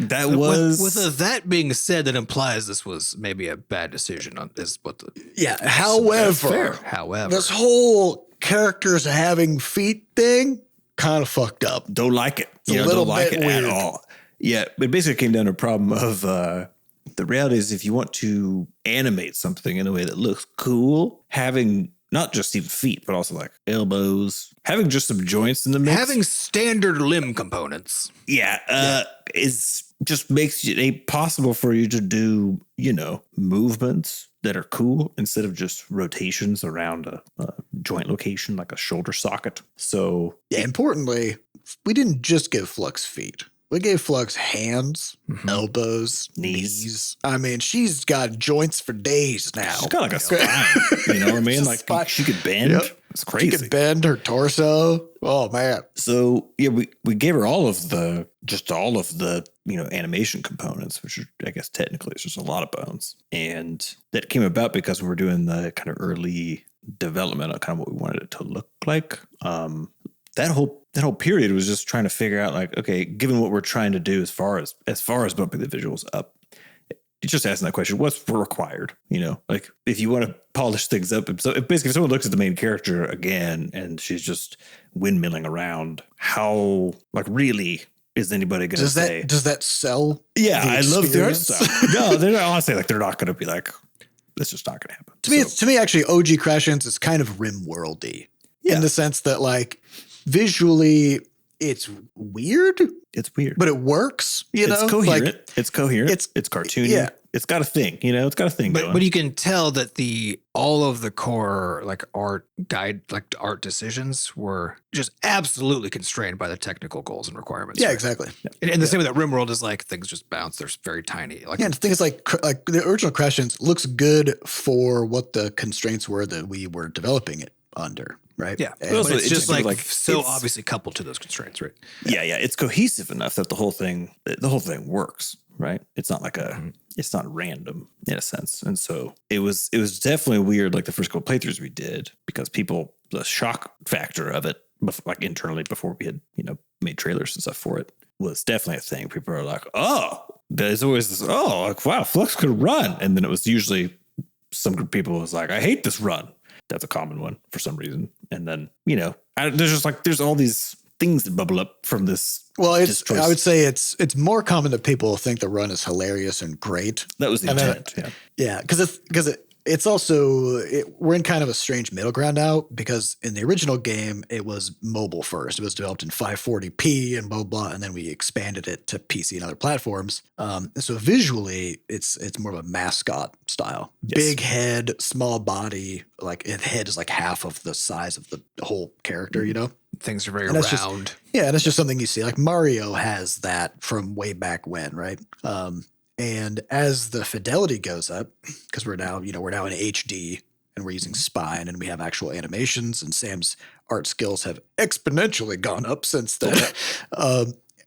That was
with that being said, that implies this was maybe a bad decision. Is what the
Yeah.
fair.
however
this whole characters having feet thing kind of fucked up.
don't like it.
a little
Don't like
bit
it
weird.
at all. Yeah, it basically came down to a problem of the reality is if you want to animate something in a way that looks cool, having not just even feet, but also like elbows, having just some joints in the mix.
having standard limb components.
Is just makes it possible for you to do, movements that are cool instead of just rotations around a joint location like a shoulder socket. So
Yeah, importantly, we didn't just give Flux feet. We gave Flux hands, elbows, knees. I mean, she's got joints for days now.
she's got like a spine, you know what I mean?
Just
Like
spine.
she could bend.
Yep.
It's
She
crazy.
could bend her torso. Oh man.
So yeah, we gave her all of the animation components, which are, I guess technically it's just a lot of bones, and that came about because we were doing the kind of early development of kind of what we wanted it to look like. That whole period was just trying to figure out like, okay, given what we're trying to do as far as bumping the visuals up, you're just asking that question: what's required? Like if you want to polish things up. So if someone looks at the main character again and she's just windmilling around, how like really is anybody going to say?
Does that sell?
Yeah,
the
I love the art
experience?
style. No, they're not, honestly like they're not going to be like, that's just not going to happen.
To me, actually, OG Crashlands is kind of rim-worldy in the sense that, like, visually, it's weird,
it's weird,
but it works.
it's coherent.
Like,
It's coherent. It's cartoony.
Yeah.
It's got a thing. It's got a thing.
But
going.
but you can tell that all of the core like art decisions were just absolutely constrained by the technical goals and requirements.
yeah,
right?
exactly.
And the same way that RimWorld is like things just bounce. They're very tiny. Like
Yeah, and the thing is, like the original Crashlands looks good for what the constraints were that we were developing it under, right?
yeah,
And-
but
also,
it's
it
just
just
like so
it's-
obviously coupled to those constraints, right?
yeah, it's cohesive enough that the whole thing works, right? It's not like it's not random in a sense. And so it was definitely weird, like the first couple playthroughs we did, because the shock factor of it, like internally before we had, made trailers and stuff for it, was definitely a thing. People are like, oh, there's always this, oh, like, wow, Flux could run. And then it was usually some group of people was like, I hate this run. That's a common one for some reason. And then, there's all these things that bubble up from this.
Well, I
distrust.
would say it's more common that people think the run is hilarious and great.
That was the
And then-
intent. Yeah.
Yeah, because it's also we're in kind of a strange middle ground now, because in the original game it was mobile first. It was developed in 540p and blah blah, and then we expanded it to PC and other platforms. And so visually, it's more of a mascot style.
Yes.
Big head, small body. Like the head is like half of the size of the whole character.
Things are very
And that's just-
round.
Yeah, and it's just something you see. Like Mario has that from way back when, right? And as the fidelity goes up, because we're now in HD and we're using spine and we have actual animations, and Sam's art skills have exponentially gone up since then.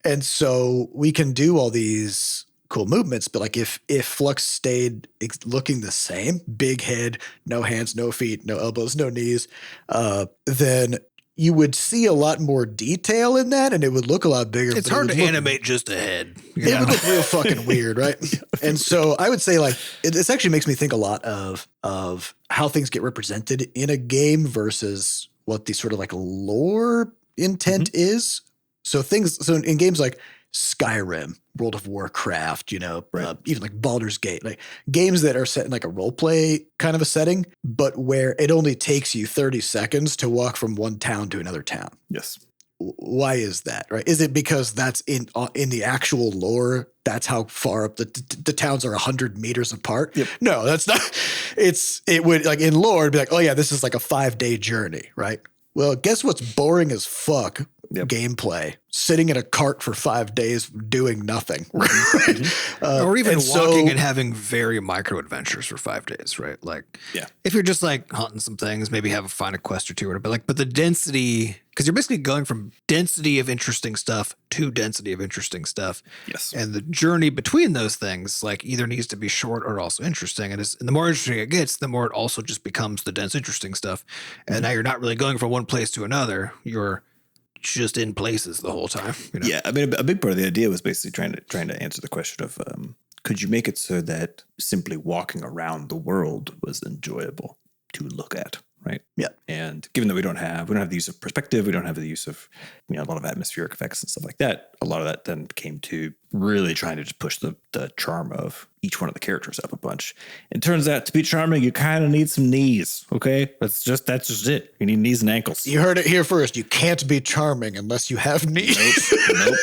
And so we can do all these cool movements, but like if Flux stayed looking the same, big head, no hands, no feet, no elbows, no knees, then you would see a lot more detail in that, and it would look a lot bigger.
It's
but it
hard
would
to
look-
animate just a head.
It would look real fucking weird, right? And so I would say, like, this actually makes me think a lot of how things get represented in a game versus what the sort of like lore intent is. So in games like Skyrim, World of Warcraft, even like Baldur's Gate, like games that are set in like a role play kind of a setting, but where it only takes you 30 seconds to walk from one town to another town.
Yes.
Why is that, right? Is it because that's in the actual lore? That's how far up the towns are 100 meters apart?
Yep.
No, that's not. It would, like, in lore, it'd be like, oh yeah, this is like a 5-day journey, right? Well, guess what's boring as fuck?
Yep.
Gameplay. Sitting in a cart for 5 days doing nothing. Right?
Or even
and
walking
so-
and having very micro adventures for 5 days, right? Like,
Yeah.
if you're just like hunting some things, maybe find a quest or two, or but the density, because you're basically going from density of interesting stuff to density of interesting stuff,
Yes.
and the journey between those things like either needs to be short or also interesting. And the more interesting it gets, the more it also just becomes the dense, interesting stuff. And now you're not really going from one place to another. You're just in places the whole time. You know?
Yeah, I mean, a big part of the idea was basically trying to answer the question of could you make it so that simply walking around the world was enjoyable to look at, right?
Yeah.
And given that we don't have the use of perspective, we don't have the use of a lot of atmospheric effects and stuff like that. A lot of that then came to really trying to just push the charm of each one of the characters up a bunch. It turns out to be charming, you kind of need some knees. Okay, that's just it. You need knees and ankles.
You heard it here first. You can't be charming unless you have knees.
Nope.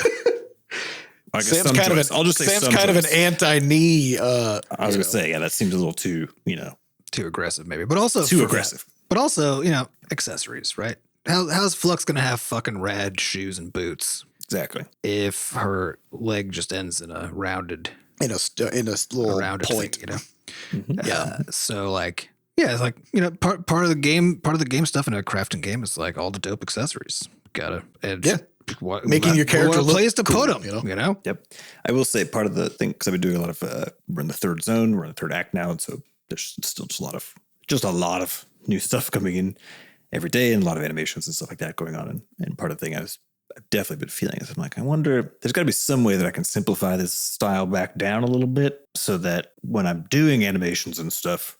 Sam's
kind of an anti-knee.
I was gonna say, yeah, that seems a little too,
too aggressive, maybe, but also
too aggressive.
But also, accessories, right? How's Flux gonna have fucking rad shoes and boots?
Exactly.
If her leg just ends in a rounded,
in a little
rounded
point,
thing,
Mm-hmm.
Yeah. So like, yeah, it's like part of the game stuff in a crafting game is like all the dope accessories.
Making your character look
place to
cool,
put them.
Yep. I will say part of the thing, because I've been doing a lot of we're in the third zone, we're in the third act now, and so there's still just a lot of new stuff coming in every day, and a lot of animations and stuff like that going on. And part of the thing I've definitely been feeling is I'm like, I wonder, there's got to be some way that I can simplify this style back down a little bit so that when I'm doing animations and stuff,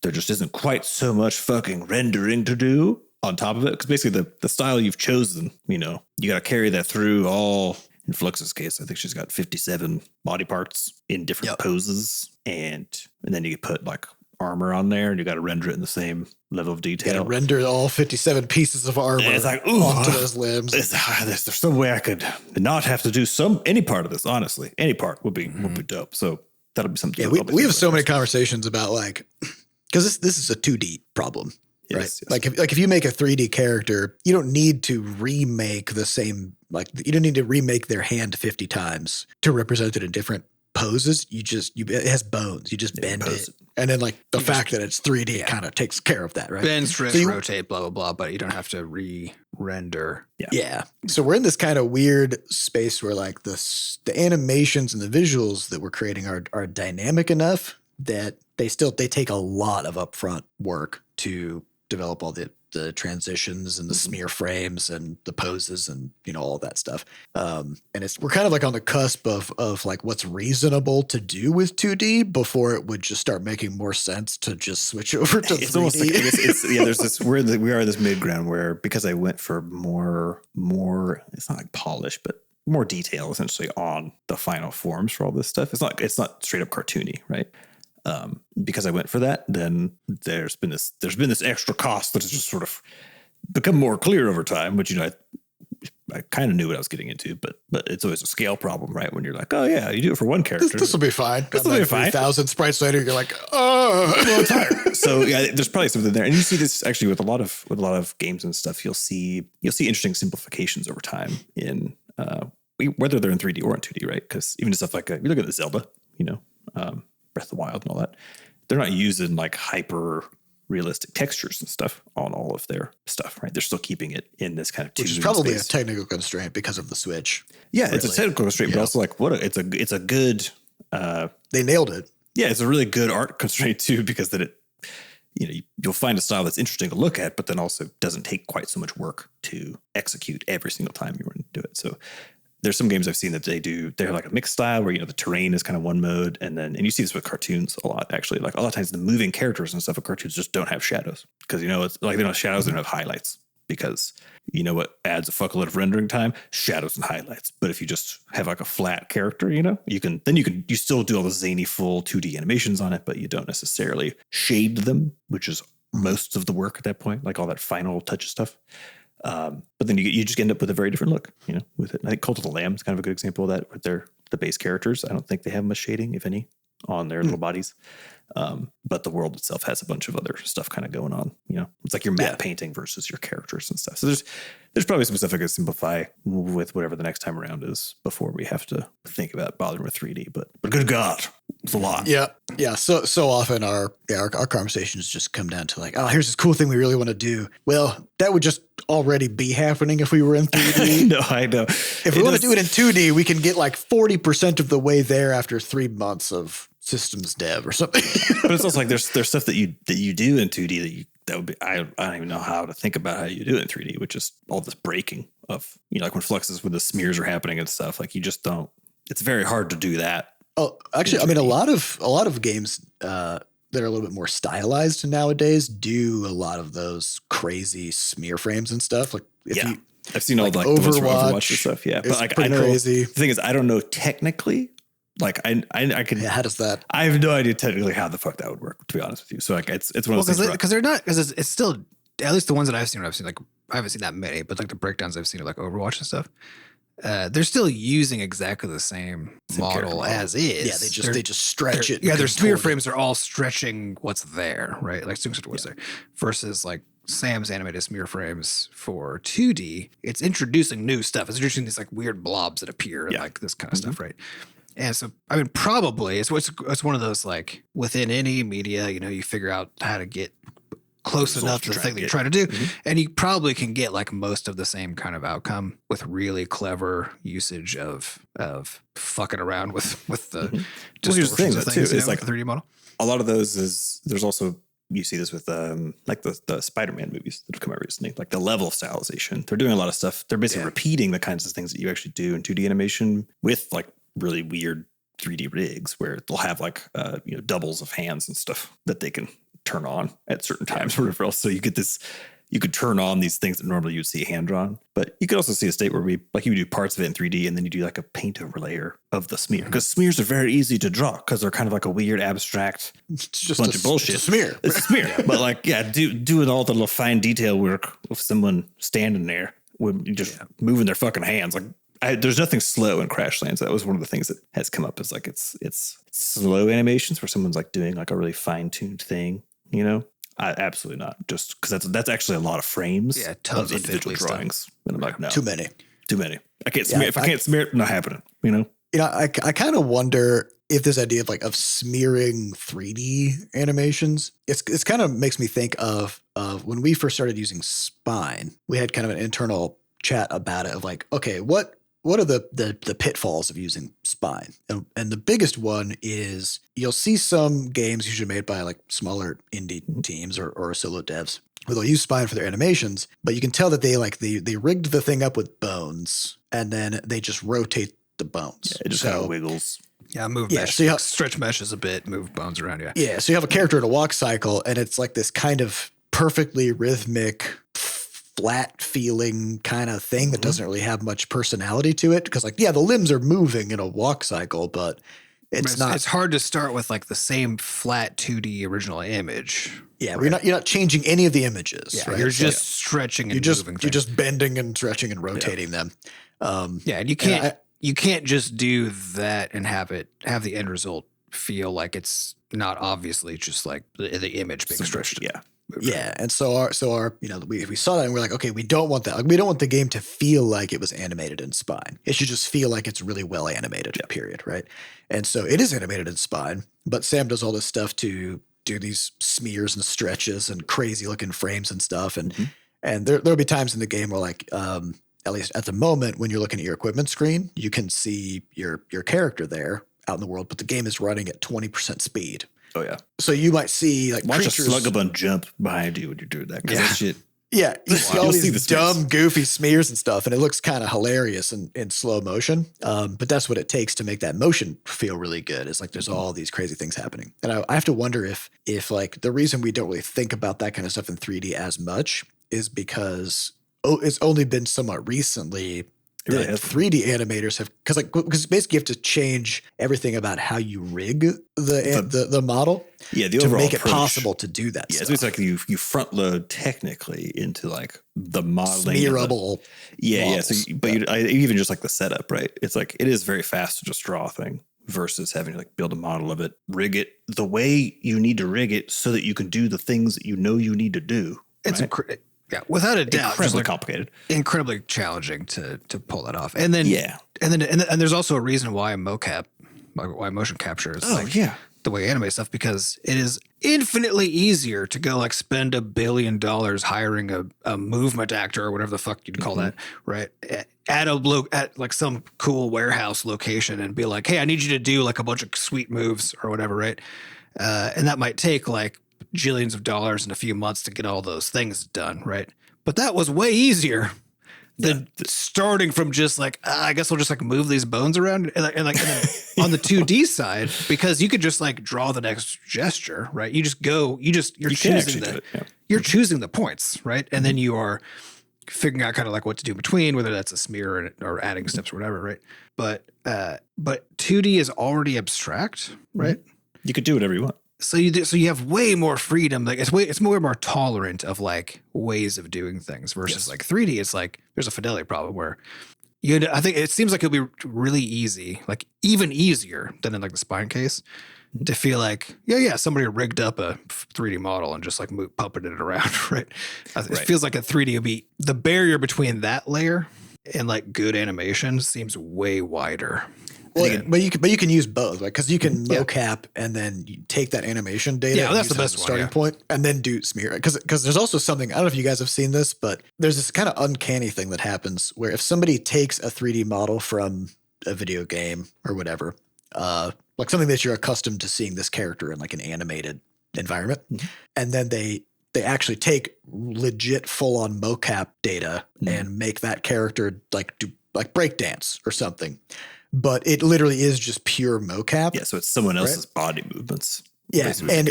there just isn't quite so much fucking rendering to do on top of it. Because basically the style you've chosen, you got to carry that through all. In Flux's case, I think she's got 57 body parts in different poses. And then you put like armor on there and you got to render it in the same level of detail.
You got to render all 57 pieces of armor
it's like,
onto those limbs.
There's some way I could not have to do any part of this, honestly. Any part would be dope. So that'll be something.
Yeah, we have so many conversations about like, because this is a 2D problem. Right.
Yes.
Like if you make a 3D character, you don't need to remake the same, you don't need to remake their hand 50 times to represent it in different poses. It has bones. You just bend it. And then the fact that it's 3D kind of takes care of that, right?
Bend, stretch, rotate, blah, blah, blah, but you don't have to re-render.
Yeah. So we're in this kind of weird space where the animations and the visuals that we're creating are dynamic enough that they take a lot of upfront work to develop all the transitions and the smear frames and the poses and all that stuff. And we're kind of on the cusp of what's reasonable to do with 2D before it would just start making more sense to just switch over to 3D.
It's almost like we are this mid ground where, because I went for more it's not like polish, but more detail essentially on the final forms for all this stuff. It's not straight up cartoony, right? Because I went for that, then there's been this extra cost that has just sort of become more clear over time, which I kind of knew what I was getting into, but it's always a scale problem, right? When you're like, oh yeah, you do it for one character,
this will be fine.
This will be fine.
3,000 sprites later, you're like, oh,
well, it's hard. So yeah, there's probably something there, and you see this actually with a lot of games and stuff. You'll see interesting simplifications over time in whether they're in 3D or in 2D, right? Because even stuff like you look at the Zelda, Breath of the Wild and all that, they're not using hyper realistic textures and stuff on all of their stuff, right? They're still keeping it in this kind of 2D
which is probably
space.
A technical constraint because of the Switch.
Yeah, really. It's a technical constraint, but also it's a good.
They nailed it.
Yeah, it's a really good art constraint too, because then you'll find a style that's interesting to look at, but then also doesn't take quite so much work to execute every single time you want to do it. So there's some games I've seen that they're like a mixed style where, the terrain is kind of one mode. And you see this with cartoons a lot, actually. Like a lot of times the moving characters and stuff of cartoons just don't have shadows because, it's like they don't have shadows, they don't have highlights because what adds a fuckload of rendering time? Shadows and highlights. But if you just have a flat character, you still do all the zany full 2D animations on it, but you don't necessarily shade them, which is most of the work at that point, like all that final touch stuff. But then you just end up with a very different look, with it. I think Cult of the Lamb is kind of a good example of that with the base characters. I don't think they have much shading, if any, on their little bodies. But the world itself has a bunch of other stuff kind of going on. It's like your matte painting versus your characters and stuff. So there's probably some stuff I could simplify with whatever the next time around is before we have to think about bothering with 3D. But good God, it's a lot.
Yeah. So often our conversations just come down to oh, here's this cool thing we really want to do. Well, that would just already be happening if we were in 3D.
No, I know.
If we want to do it in 2D, we can get 40% of the way there after 3 months of systems dev or something.
But it's also there's stuff that you do in 2D that you that would be, I don't even know how to think about how you do it in 3D, which is all this breaking of, like when Fluxes, when the smears are happening and stuff, like you just don't, it's very hard to do that.
Oh, actually, I mean, a lot of games that are a little bit more stylized nowadays do a lot of those crazy smear frames and stuff. Like,
I've seen all
like
the ones from Overwatch and stuff. Yeah,
but like I know crazy.
The thing is, I don't know technically. Like I can.
Yeah, how does that?
I have no idea technically how the fuck that would work. To be honest with you, so like it's one of those things
because they're not, because it's still, at least the ones that I've seen like I haven't seen that many, but like the breakdowns I've seen of like Overwatch and stuff. They're still using exactly the same model as is.
Yeah, they just stretch it.
Yeah, their smear frames are all stretching what's there, right? Like what's there. Versus like Sam's animated smear frames for 2D, it's introducing new stuff. It's introducing these like weird blobs that appear and like this kind of stuff, right? And so, I mean, probably it's one of those like within any media, you figure out how to get close enough to the thing that you're trying to do. And you probably can get like most of the same kind of outcome with really clever usage of fucking around with the distortions of things,
it's like
the 3D model.
A lot of those there's also, you see this with like the Spider-Man movies that have come out recently, like the level of stylization. They're doing a lot of stuff. They're basically repeating the kinds of things that you actually do in 2D animation with like really weird 3D rigs where they'll have like, doubles of hands and stuff that they can turn on at certain times or whatever else. So you get this, you could turn on these things that normally you'd see hand drawn, but you could also see a state where you do parts of it in 3D and then you do like a paint overlayer of the smear, because smears are very easy to draw because they're kind of like a weird abstract bunch of bullshit.
It's a smear.
It's a smear. But like, doing all the little fine detail work of someone standing there with just moving their fucking hands. Like there's nothing slow in Crashlands. That was one of the things that has come up, is like it's slow animations where someone's like doing like a really fine tuned thing. Absolutely not. Just because that's actually a lot of frames.
Yeah, tons
of individual drawings. And I'm like, no,
too many.
I can't smear. If I can't smear it, not happening.
I kind of wonder if this idea of smearing 3D animations, it's kind of makes me think of when we first started using Spine. We had kind of an internal chat about it of like, okay, what are the pitfalls of using Spine? And the biggest one is you'll see some games usually made by like smaller indie teams or solo devs where they'll use Spine for their animations, but you can tell that they rigged the thing up with bones and then they just rotate the bones.
Yeah, it just kind of wiggles.
Yeah, mesh. So stretch meshes a bit, move bones around. Yeah.
Yeah. So you have a character in a walk cycle and it's like this kind of perfectly rhythmic, flat feeling kind of thing that doesn't really have much personality to it, because the limbs are moving in a walk cycle, but it's not.
It's hard to start with like the same flat 2D original image.
Yeah, right? You're not changing any of the images.
Yeah,
right?
You're just stretching and moving.
You're just bending and stretching and rotating them.
And you can't just do that and have the end result feel like it's not obviously just like the image being stretched.
Yeah.
Yeah, and so our we saw that and we're like, okay, we don't want that. Like, we don't want the game to feel like it was animated in Spine. It should just feel like it's really well animated. Period. Right. And so it is animated in Spine, but Sam does all this stuff to do these smears and stretches and crazy looking frames and stuff. And there'll be times in the game where like at least at the moment when you're looking at your equipment screen, you can see your character there out in the world, but the game is running at 20% speed.
Oh yeah.
So you might see like
watch
creatures,
a slugabun jump behind you when you're doing that. That shit.
Yeah, you see all these dumb, goofy smears and stuff, and it looks kind of hilarious in slow motion. But that's what it takes to make that motion feel really good. It's like there's all these crazy things happening, and I have to wonder if like the reason we don't really think about that kind of stuff in 3D as much is because it's only been somewhat recently. Really 3D animators have because basically you have to change everything about how you rig the model to make it possible to do that.
Yeah, it's like you front load technically into like the modeling.
Smearable.
Yeah. So, even just like the setup, right? It's like it is very fast to just draw a thing versus having to like build a model of it, rig it the way you need to rig it so that you can do the things that you need to do.
It's yeah, without a doubt,
incredibly complicated,
incredibly challenging to pull that off. And then and there's also a reason why why motion capture is the way you animate stuff, because it is infinitely easier to go like spend $1 billion hiring a movement actor or whatever the fuck you'd call that, right? At like some cool warehouse location and be like, hey, I need you to do like a bunch of sweet moves or whatever, right? And that might take like jillions of dollars in a few months to get all those things done, right? But that was way easier than starting from just like, I guess we'll just like move these bones around and then on the 2D side, because you could just like draw the next gesture, right? You just go, you're choosing the points, right? And then you are figuring out kind of like what to do between, whether that's a smear or adding steps or whatever, right? But 2D is already abstract, right?
You could do whatever you want.
So you have way more freedom. Like it's more tolerant of like ways of doing things versus like 3D. It's like there's a fidelity problem where I think it seems like it'll be really easy, like even easier than in like the spine case, to feel like somebody rigged up a 3D model and just like puppeted it around, right? It feels like a 3D would be the barrier between that layer and like good animation seems way wider.
Well, but you can use both, right? Because you can mocap and then you take that animation data.
Yeah, well, that's the best
starting point, and then do smear. Because there's also something, I don't know if you guys have seen this, but there's this kind of uncanny thing that happens where if somebody takes a 3D model from a video game or whatever, like something that you're accustomed to seeing this character in like an animated environment, and then they actually take legit full on mocap data and make that character like do like breakdance or something. But it literally is just pure mocap.
Yeah, so it's someone else's body movements.
Yeah, and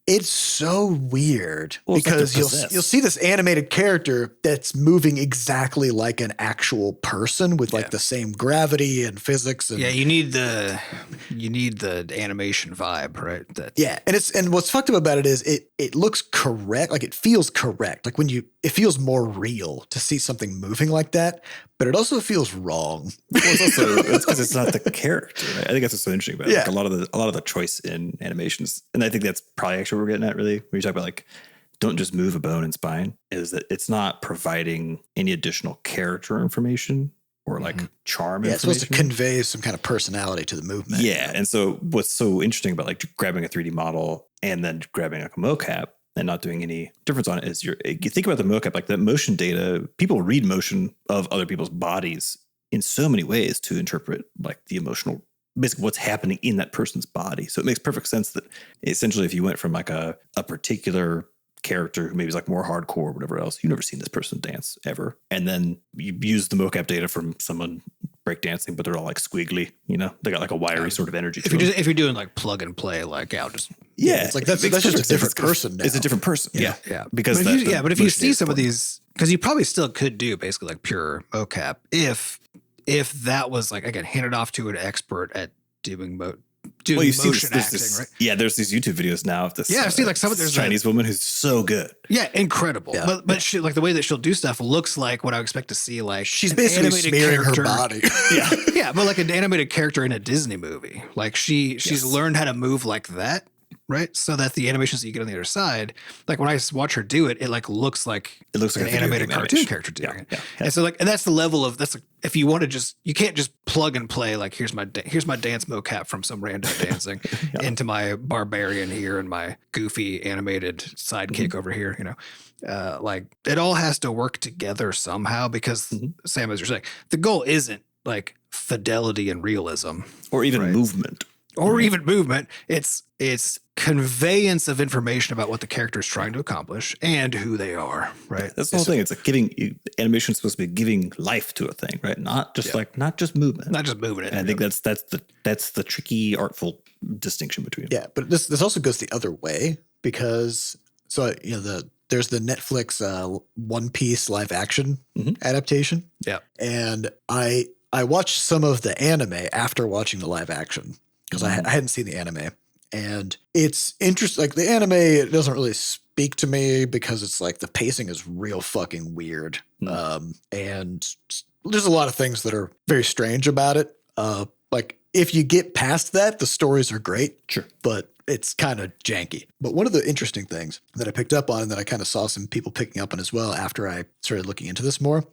it's so weird because you'll see this animated character that's moving exactly like an actual person with like the same gravity and physics. And
you need the animation vibe, right?
And what's fucked up about it is it looks correct, like it feels correct. Like it feels more real to see something moving like that, but it also feels wrong.
Well, it's because it's not the character. Right? I think that's what's so interesting about it. Like a lot of the choice in animations, and I think that's probably actually what we're getting at. Really, when you talk about like don't just move a bone and spine, is that it's not providing any additional character information or like charm.
Yeah, it's supposed to convey some kind of personality to the movement.
Yeah, and so what's so interesting about like grabbing a 3D model and then grabbing like a mocap and not doing any difference on it is you think about the mocap, like the motion data, people read motion of other people's bodies in so many ways to interpret like the emotional, basically what's happening in that person's body. So it makes perfect sense that essentially if you went from like a particular character who maybe is like more hardcore or whatever else, you've never seen this person dance ever. And then you use the mocap data from someone breakdancing, but they're all like squiggly, they got like a wiry sort of energy.
If you're doing like plug and play, like
it's like that's just a different person now.
It's a different person. Yeah.
Because but if you see some of these, because you probably still could do basically like pure mocap if that was like, again, handed off to an expert at doing motion acting, right?
Yeah, there's these YouTube videos now of this.
Yeah, I've seen like there's
Chinese woman who's so good.
Yeah, incredible. Yeah. But she, like the way that she'll do stuff looks like what I would expect to see. Like
she's basically smearing her body.
Yeah, but like an animated character in a Disney movie. Like she's learned how to move like that. Right. So that the animations that you get on the other side, like when I watch her do it, it looks like an animated cartoon character doing it. Yeah. And so and that's the level of, that's like, if you want to you can't just plug and play, like here's my dance mocap from some random dancing into my barbarian here and my goofy animated sidekick over here, like it all has to work together somehow because Sam, as you're saying, the goal isn't like fidelity and realism
or even movement.
Or even movement. It's conveyance of information about what the character is trying to accomplish and who they are, right?
That's the whole thing. It's like animation is supposed to be giving life to a thing, right? Not just not just movement.
Not just moving it.
And I think that's the tricky, artful distinction between them.
Yeah, but this also goes the other way because there's the Netflix One Piece live action adaptation.
Yeah.
And I watched some of the anime after watching the live action. Because I hadn't seen the anime, and it's interesting. Like the anime, it doesn't really speak to me because it's like the pacing is real fucking weird, and there's a lot of things that are very strange about it. Like if you get past that, the stories are great,
sure,
but it's kind of janky. But one of the interesting things that I picked up on and that I kind of saw some people picking up on as well after I started looking into this more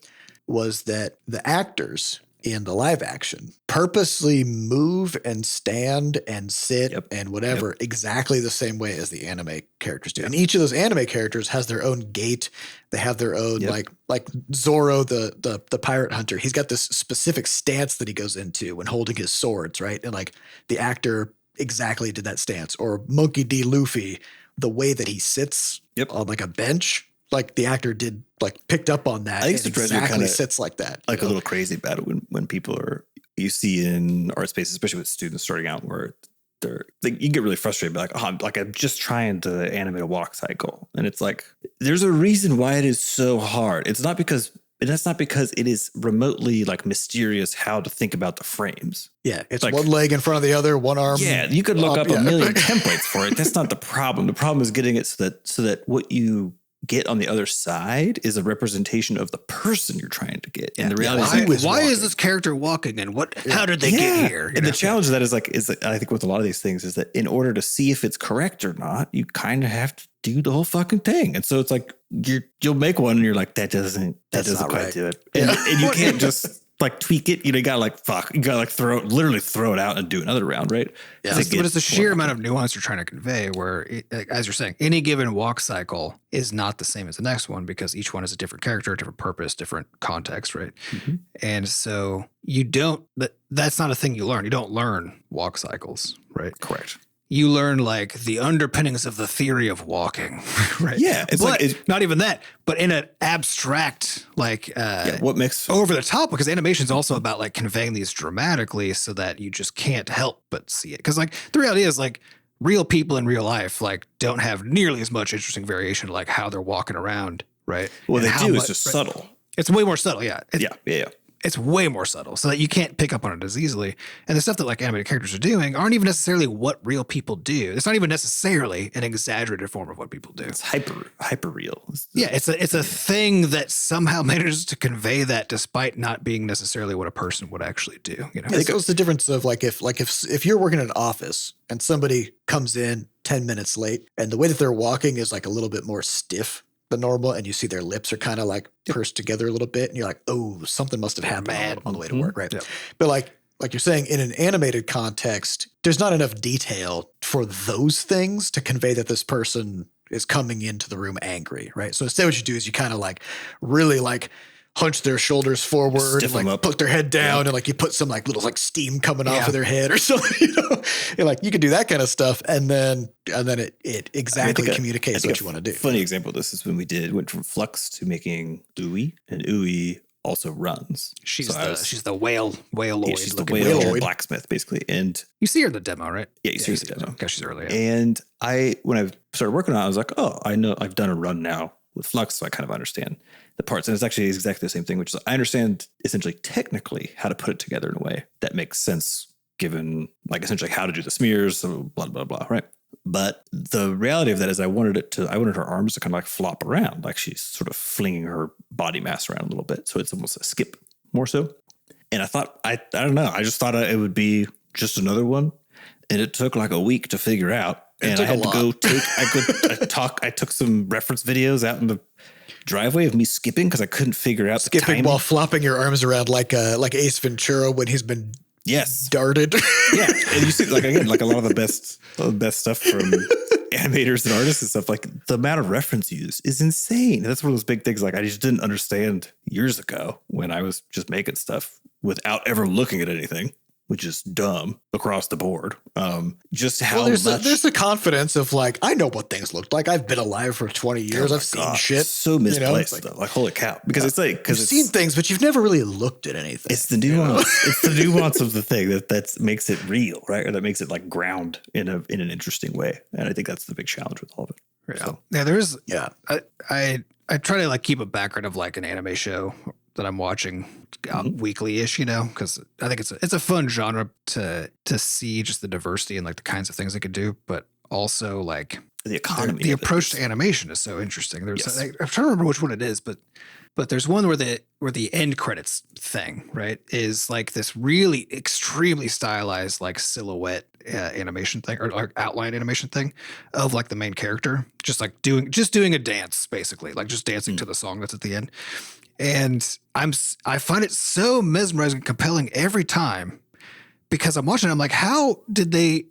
was that the actors in the live action purposely move and stand and sit and whatever exactly the same way as the anime characters do. And each of those anime characters has their own gait. They have their own like Zoro, the pirate hunter. He's got this specific stance that he goes into when holding his swords, right? And like the actor exactly did that stance. Or Monkey D. Luffy the way that he sits on like a bench, like the actor did like picked up on that.
I think
exactly sits like that.
Like a little crazy about it when people are, you see in art spaces, especially with students starting out, where they're like, you get really frustrated, like, I'm just trying to animate a walk cycle. And it's like, there's a reason why it is so hard. It's not because it is remotely like mysterious how to think about the frames.
Yeah. It's
like,
one leg in front of the other, one arm.
Yeah. You could look up a million templates for it. That's not the problem. The problem is getting it so that what you get on the other side is a representation of the person you're trying to get. And the reality
is why is this character walking and how did they get here?
And the challenge of that is I think with a lot of these things is that in order to see if it's correct or not, you kind of have to do the whole fucking thing. And so it's like you'll make one and you're like, that doesn't quite do it. And you can't just like tweak it. You gotta like literally throw it out and do another round, right?
Yeah. But it's the sheer amount of nuance you're trying to convey where, as you're saying, any given walk cycle is not the same as the next one because each one has a different character, different purpose, different context, right? Mm-hmm. And so that's not a thing you learn. You don't learn walk cycles, right?
Correct.
You learn like the underpinnings of the theory of walking, right?
Yeah.
It's not even that, but in an abstract, like,
what makes
over the top, because animation is also about like conveying these dramatically so that you just can't help but see it. Cause like the reality is like real people in real life, like don't have nearly as much interesting variation, like how they're walking around. Right.
Well, they do. It's just subtle.
It's way more subtle. Yeah.
Yeah.
It's way more subtle so that you can't pick up on it as easily. And the stuff that like animated characters are doing aren't even necessarily what real people do. It's not even necessarily an exaggerated form of what people do.
It's hyper real.
It's a thing that somehow manages to convey that despite not being necessarily what a person would actually do. You know,
I think it was the difference of if you're working in an office and somebody comes in 10 minutes late and the way that they're walking is like a little bit more stiff than normal, and you see their lips are kind of like pursed together a little bit, and you're like, oh, something must have happened on the way to work, right? Yep. But like you're saying, in an animated context, there's not enough detail for those things to convey that this person is coming into the room angry, right? So instead what you do is you kind of like really like hunch their shoulders forward and like put their head down and like you put some like little like steam coming off of their head or something, you know? And like you could do that kind of stuff and then it exactly communicates what you want to do.
Funny example of this is when went from Flux to making Ui, and Ui also runs.
She's the whale
yeah, she's the whale blacksmith basically. And
you see her in the demo, right?
Yeah, you see her in the demo.
Because she's early.
And when I started working on it, I was like, oh, I know I've done a run now with Flux, so I kind of understand the parts. And it's actually exactly the same thing, which is I understand essentially technically how to put it together in a way that makes sense given like essentially how to do the smears, so blah, blah, blah, right? But the reality of that is I wanted her arms to kind of like flop around, like she's sort of flinging her body mass around a little bit. So it's almost a skip more so. And I thought, I don't know, I just thought it would be just another one. And it took like a week to figure out. And I had to go I took some reference videos out in the driveway of me skipping because I couldn't figure out
skipping while flopping your arms around like Ace Ventura when he's been darted.
Yeah. And you see like again, like a lot of the best stuff from animators and artists and stuff, like the amount of reference used is insane. That's one of those big things like I just didn't understand years ago when I was just making stuff without ever looking at anything, which is dumb across the board. Just how
there's the confidence of like, I know what things look like. I've been alive for 20 years. I've seen shit.
So misplaced though. Like, holy cow. Because it's like,
you've seen things, but you've never really looked at anything.
It's the nuance. It's the nuance of the thing that makes it real, right? Or that makes it like ground in an interesting way. And I think that's the big challenge with all of it.
Yeah. So. Yeah. There is. Yeah. I try to like keep a background of like an anime show that I'm watching weekly-ish, you know, because I think it's a fun genre to see just the diversity and like the kinds of things it could do, but also like
the economy.
The approach to animation is so interesting. I'm trying to remember which one it is, but there's one where the end credits thing, right, is like this really extremely stylized like silhouette animation thing or outline animation thing of like the main character just doing a dance basically, like just dancing to the song that's at the end. And I find it so mesmerizing and compelling every time because I'm watching it, I'm like, how the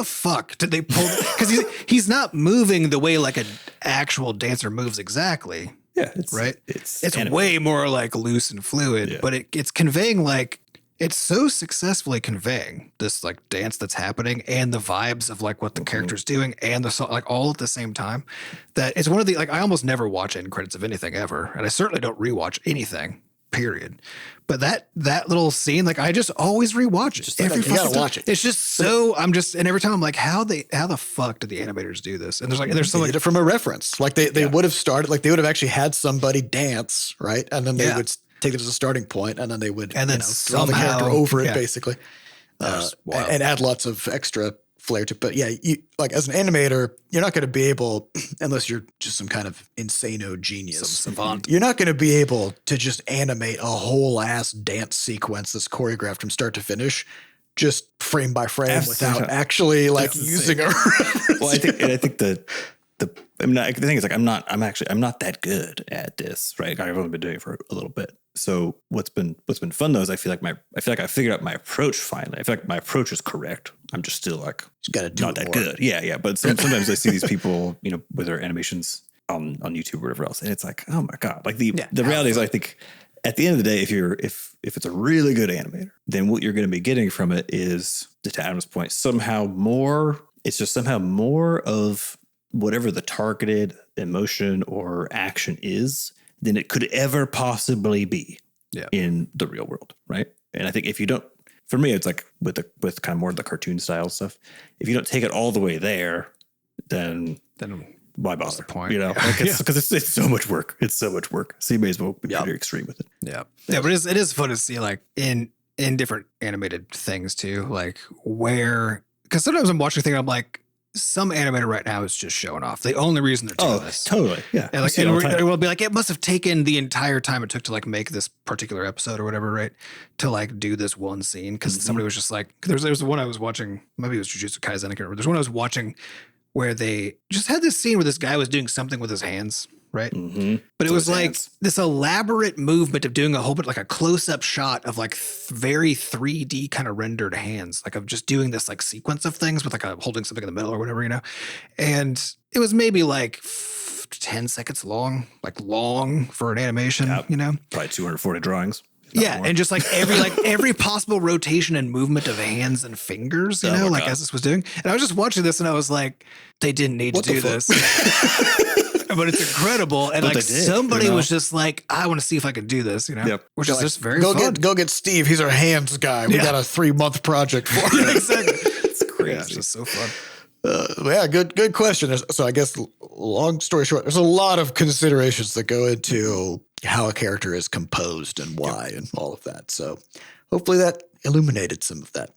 fuck did they pull? Because he's not moving the way like an actual dancer moves exactly.
Yeah.
It's way more like loose and fluid, but it's conveying like it's so successfully conveying this like dance that's happening and the vibes of like what the character's doing and the song, like all at the same time, that it's one of the, like, I almost never watch end credits of anything ever. And I certainly don't rewatch anything, period. But that little scene, like I just always rewatch it.
Just every you gotta watch it.
It's just so, and every time I'm like, how the fuck did the animators do this? And there's some
like
like,
from a reference, like they would have started, like they would have actually had somebody dance, right? And then they would take it as a starting point, and then they would,
and then
draw the character over it, basically,
and
add lots of extra flair to it. But yeah, you, like as an animator, you're not going to be able, unless you're just some kind of insano genius,
some savant.
You're not going to be able to just animate a whole ass dance sequence that's choreographed from start to finish, just frame by frame, without actually like using a reference.
Well, I think the thing is, like, I'm not that good at this, right? I've only been doing it for a little bit. So what's been fun though is I feel like I figured out my approach finally. I feel like my approach is correct. I'm just still like not that good. Yeah. But sometimes I see these people, with their animations on YouTube or whatever else, and it's like, oh my god! Like the reality is, I think at the end of the day, if it's a really good animator, then what you're going to be getting from it is, to Adam's point, somehow more. It's just somehow more of whatever the targeted emotion or action is than it could ever possibly be in the real world, right? And I think if you don't, for me, it's like with kind of more of the cartoon style stuff, if you don't take it all the way there, then why bother?
What's the point?
Because it's so much work. It's so much work. So you may as well be pretty extreme with it.
Yeah. But it is fun to see, like, in different animated things too, like because sometimes I'm watching a thing and I'm like, some animator right now is just showing off. The only reason they're doing this.
Totally. Yeah.
And we'll be like, it must have taken the entire time it took to like make this particular episode or whatever, right? To like do this one scene. Because somebody was just like, there's one I was watching, maybe it was Jujutsu Kaisen, I can't remember. There's one I was watching where they just had this scene where this guy was doing something with his hands, right?
Mm-hmm.
But it was like this elaborate movement of doing a whole bit, like a close-up shot of like very 3D kind of rendered hands, like of just doing this like sequence of things with like holding something in the middle or whatever, And it was maybe like 10 seconds long, like long for an animation,
Probably 240 drawings.
Yeah, and just like every possible rotation and movement of hands and fingers, as this was doing. And I was just watching this and I was like, they didn't need to do this. But it's incredible. And like somebody was just like, I want to see if I can do this, which is just very fun.
Go get Steve. He's our hands guy. We got a 3-month project for him.
Exactly.
It's crazy.
Yeah, it's just so fun.
Good question. So I guess long story short, there's a lot of considerations that go into how a character is composed and why and all of that. So hopefully that illuminated some of that.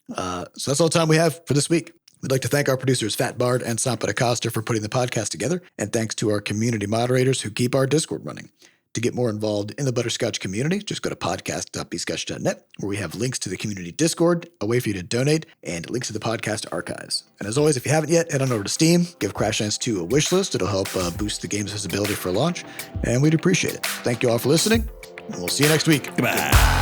So that's all the time we have for this week. We'd like to thank our producers Fat Bard and Sampa Acosta for putting the podcast together, and thanks to our community moderators who keep our Discord running. To get more involved in the Butterscotch community, just go to podcast.bscotch.net, where we have links to the community Discord, a way for you to donate, and links to the podcast archives. And as always, if you haven't yet, head on over to Steam, give Crashlands 2 a wish list. It'll help boost the game's visibility for launch, and we'd appreciate it. Thank you all for listening, and we'll see you next week.
Goodbye.